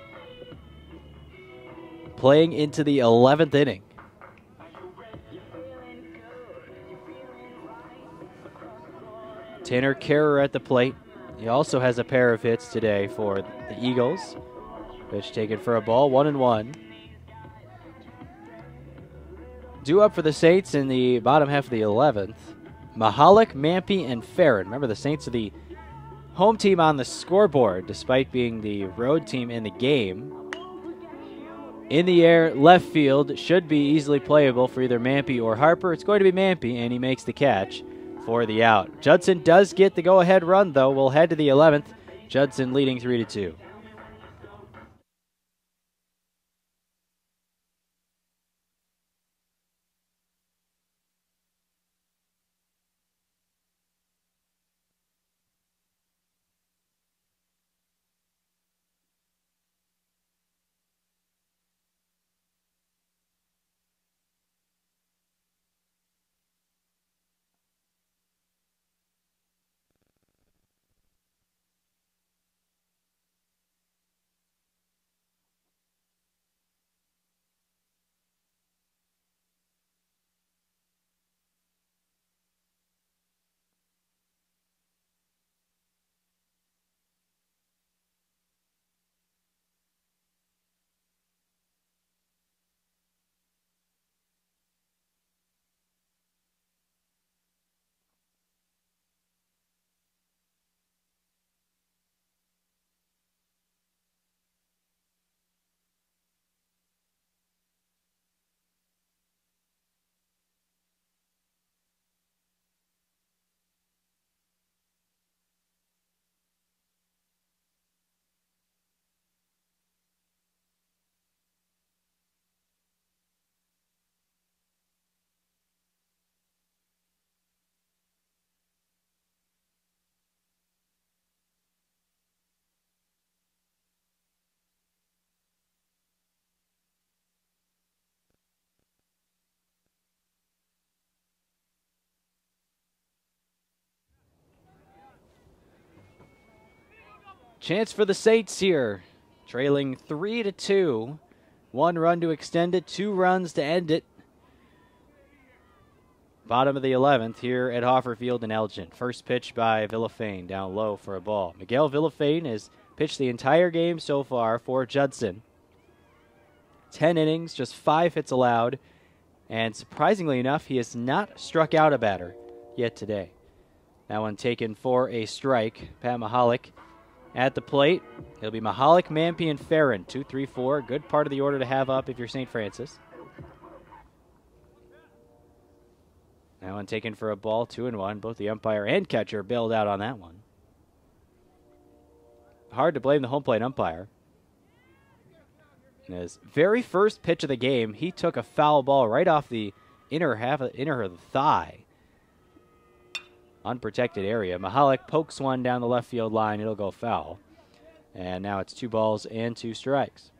Speaker 1: playing into the 11th inning. Tanner Kerrer at the plate. He also has a pair of hits today for the Eagles. Pitch taken for a ball, 1-1. Due up for the Saints in the bottom half of the 11th. Mahalik, Mampy, and Farron. Remember, the Saints are the home team on the scoreboard, despite being the road team in the game. In the air, left field should be easily playable for either Mampy or Harper. It's going to be Mampy, and he makes the catch for the out. Judson does get the go-ahead run, though. We'll head to the 11th. Judson leading 3-2. Chance for the Saints here. Trailing 3-2. 1 run to extend it, 2 runs to end it. Bottom of the 11th here at Hoffer Field in Elgin. First pitch by Villafane down low for a ball. Miguel Villafane has pitched the entire game so far for Judson. 10 innings, just 5 hits allowed. And surprisingly enough, he has not struck out a batter yet today. That one taken for a strike. Pat Mahalik at the plate. It'll be Mahalik, Mampy, and Farron. 2, 3, 4. Good part of the order to have up if you're St. Francis. That one taken for a ball, 2-1. Both the umpire and catcher bailed out on that one. Hard to blame the home plate umpire. In his very first pitch of the game, he took a foul ball right off the inner of the thigh. Unprotected area. Mahalik pokes one down the left field line. It'll go foul. And now it's 2 balls and 2 strikes.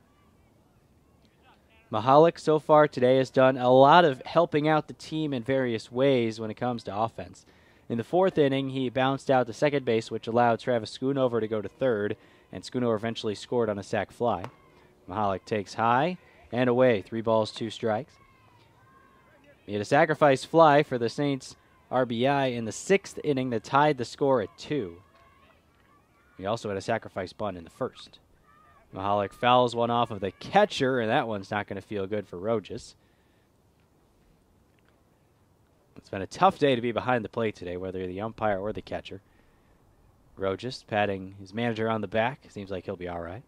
Speaker 1: Mahalik so far today has done a lot of helping out the team in various ways when it comes to offense. In the 4th inning, he bounced out to second base, which allowed Travis Schoonover to go to third, and Schoonover eventually scored on a sac fly. Mahalik takes high and away. 3 balls, 2 strikes. He had a sacrifice fly for the Saints RBI in the 6th inning that tied the score at 2. He also had a sacrifice bunt in the 1st. Mahalik fouls one off of the catcher, and that one's not going to feel good for Rojas. It's been a tough day to be behind the plate today, whether you're the umpire or the catcher. Rojas patting his manager on the back. Seems like he'll be all right.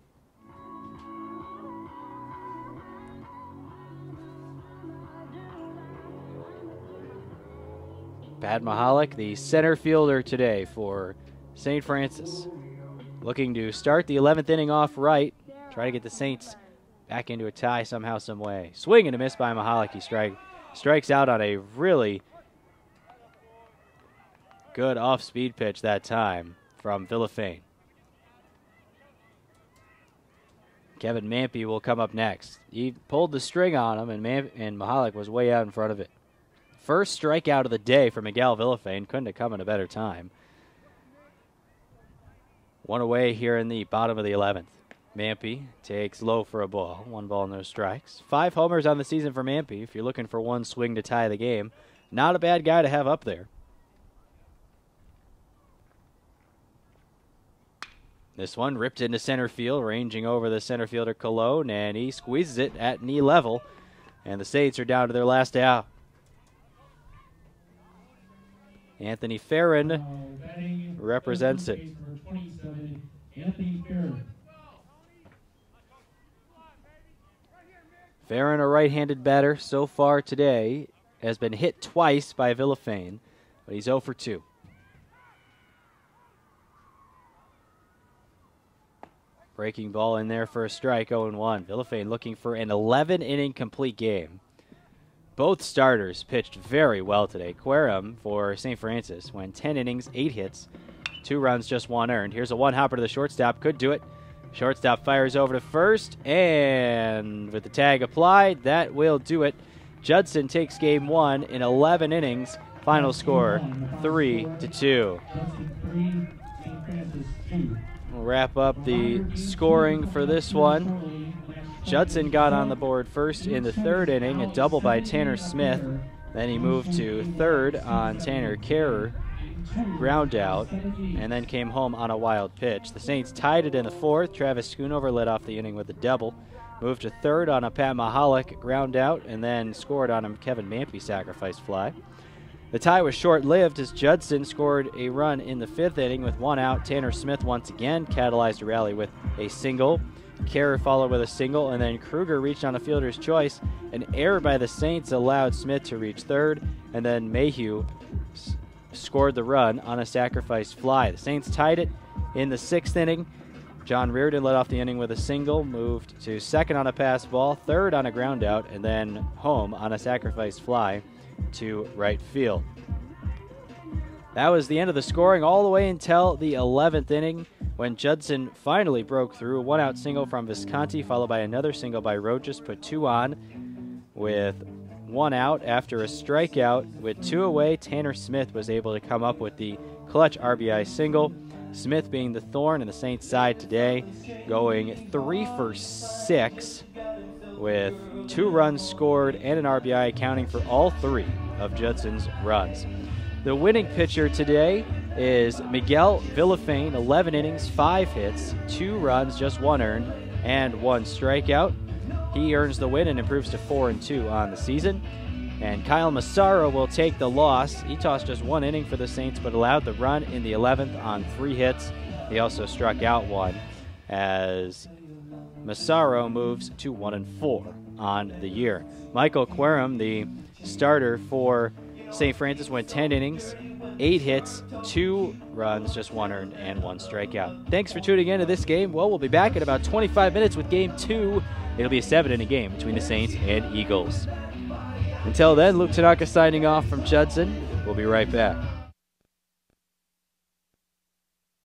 Speaker 1: Pat Mahalik, the center fielder today for St. Francis. Looking to start the 11th inning off right. Try to get the Saints back into a tie somehow, some way. Swing and a miss by Mahalik. He strikes out on a really good off-speed pitch that time from Villafane. Kevin Mampy will come up next. He pulled the string on him, and Mahalik was way out in front of it. First strikeout of the day for Miguel Villafane. Couldn't have come at a better time. 1 away here in the bottom of the 11th. Mampy takes low for a ball. 1 ball, no strikes. 5 homers on the season for Mampy. If you're looking for one swing to tie the game, not a bad guy to have up there. This one ripped into center field, ranging over the center fielder Cologne, and he squeezes it at knee level. And the Saints are down to their last out. Anthony Farron represents it. Farron, a right-handed batter so far today, has been hit twice by Villafane, but he's 0 for 2. Breaking ball in there for a strike, 0-1. Villafane looking for an 11-inning complete game. Both starters pitched very well today. Querum for St. Francis went 10 innings, 8 hits, 2 runs, just 1 earned. Here's a one-hopper to the shortstop. Could do it. Shortstop fires over to first, and with the tag applied, that will do it. Judson takes game 1 in 11 innings. Final score, 3-2. We'll wrap up the scoring for this one. Judson got on the board first in the 3rd inning, a double by Tanner Smith. Then he moved to 3rd on Tanner Kerr, ground out, and then came home on a wild pitch. The Saints tied it in the 4th. Travis Schoonover led off the inning with a double. Moved to 3rd on a Pat Mahalik ground out, and then scored on a Kevin Mampy sacrifice fly. The tie was short-lived as Judson scored a run in the 5th inning with 1 out. Tanner Smith once again catalyzed a rally with a single. Kerr followed with a single, and then Kruger reached on a fielder's choice. An error by the Saints allowed Smith to reach 3rd, and then Mayhew scored the run on a sacrifice fly. The Saints tied it in the 6th inning. John Reardon led off the inning with a single, moved to 2nd on a pass ball, 3rd on a ground out, and then home on a sacrifice fly to right field. That was the end of the scoring all the way until the 11th inning when Judson finally broke through. A 1-out single from Visconti followed by another single by Rojas, put 2 on with 1 out after a strikeout. With 2 away, Tanner Smith was able to come up with the clutch RBI single. Smith being the thorn in the Saints side today, going 3 for 6 with 2 runs scored and an RBI, accounting for all 3 of Judson's runs. The winning pitcher today is Miguel Villafane, 11 innings, 5 hits, 2 runs, just 1 earned, and 1 strikeout. He earns the win and improves to 4-2 on the season. And Kyle Massaro will take the loss. He tossed just 1 inning for the Saints, but allowed the run in the 11th on 3 hits. He also struck out 1 as Massaro moves to 1-4 on the year. Michael Querum, the starter for St. Francis, went 10 innings, 8 hits, 2 runs, just 1 earned, and 1 strikeout. Thanks for tuning in to this game. Well, we'll be back in about 25 minutes with Game 2. It'll be a 7-inning game between the Saints and Eagles. Until then, Luke Tanaka signing off from Judson. We'll be right back.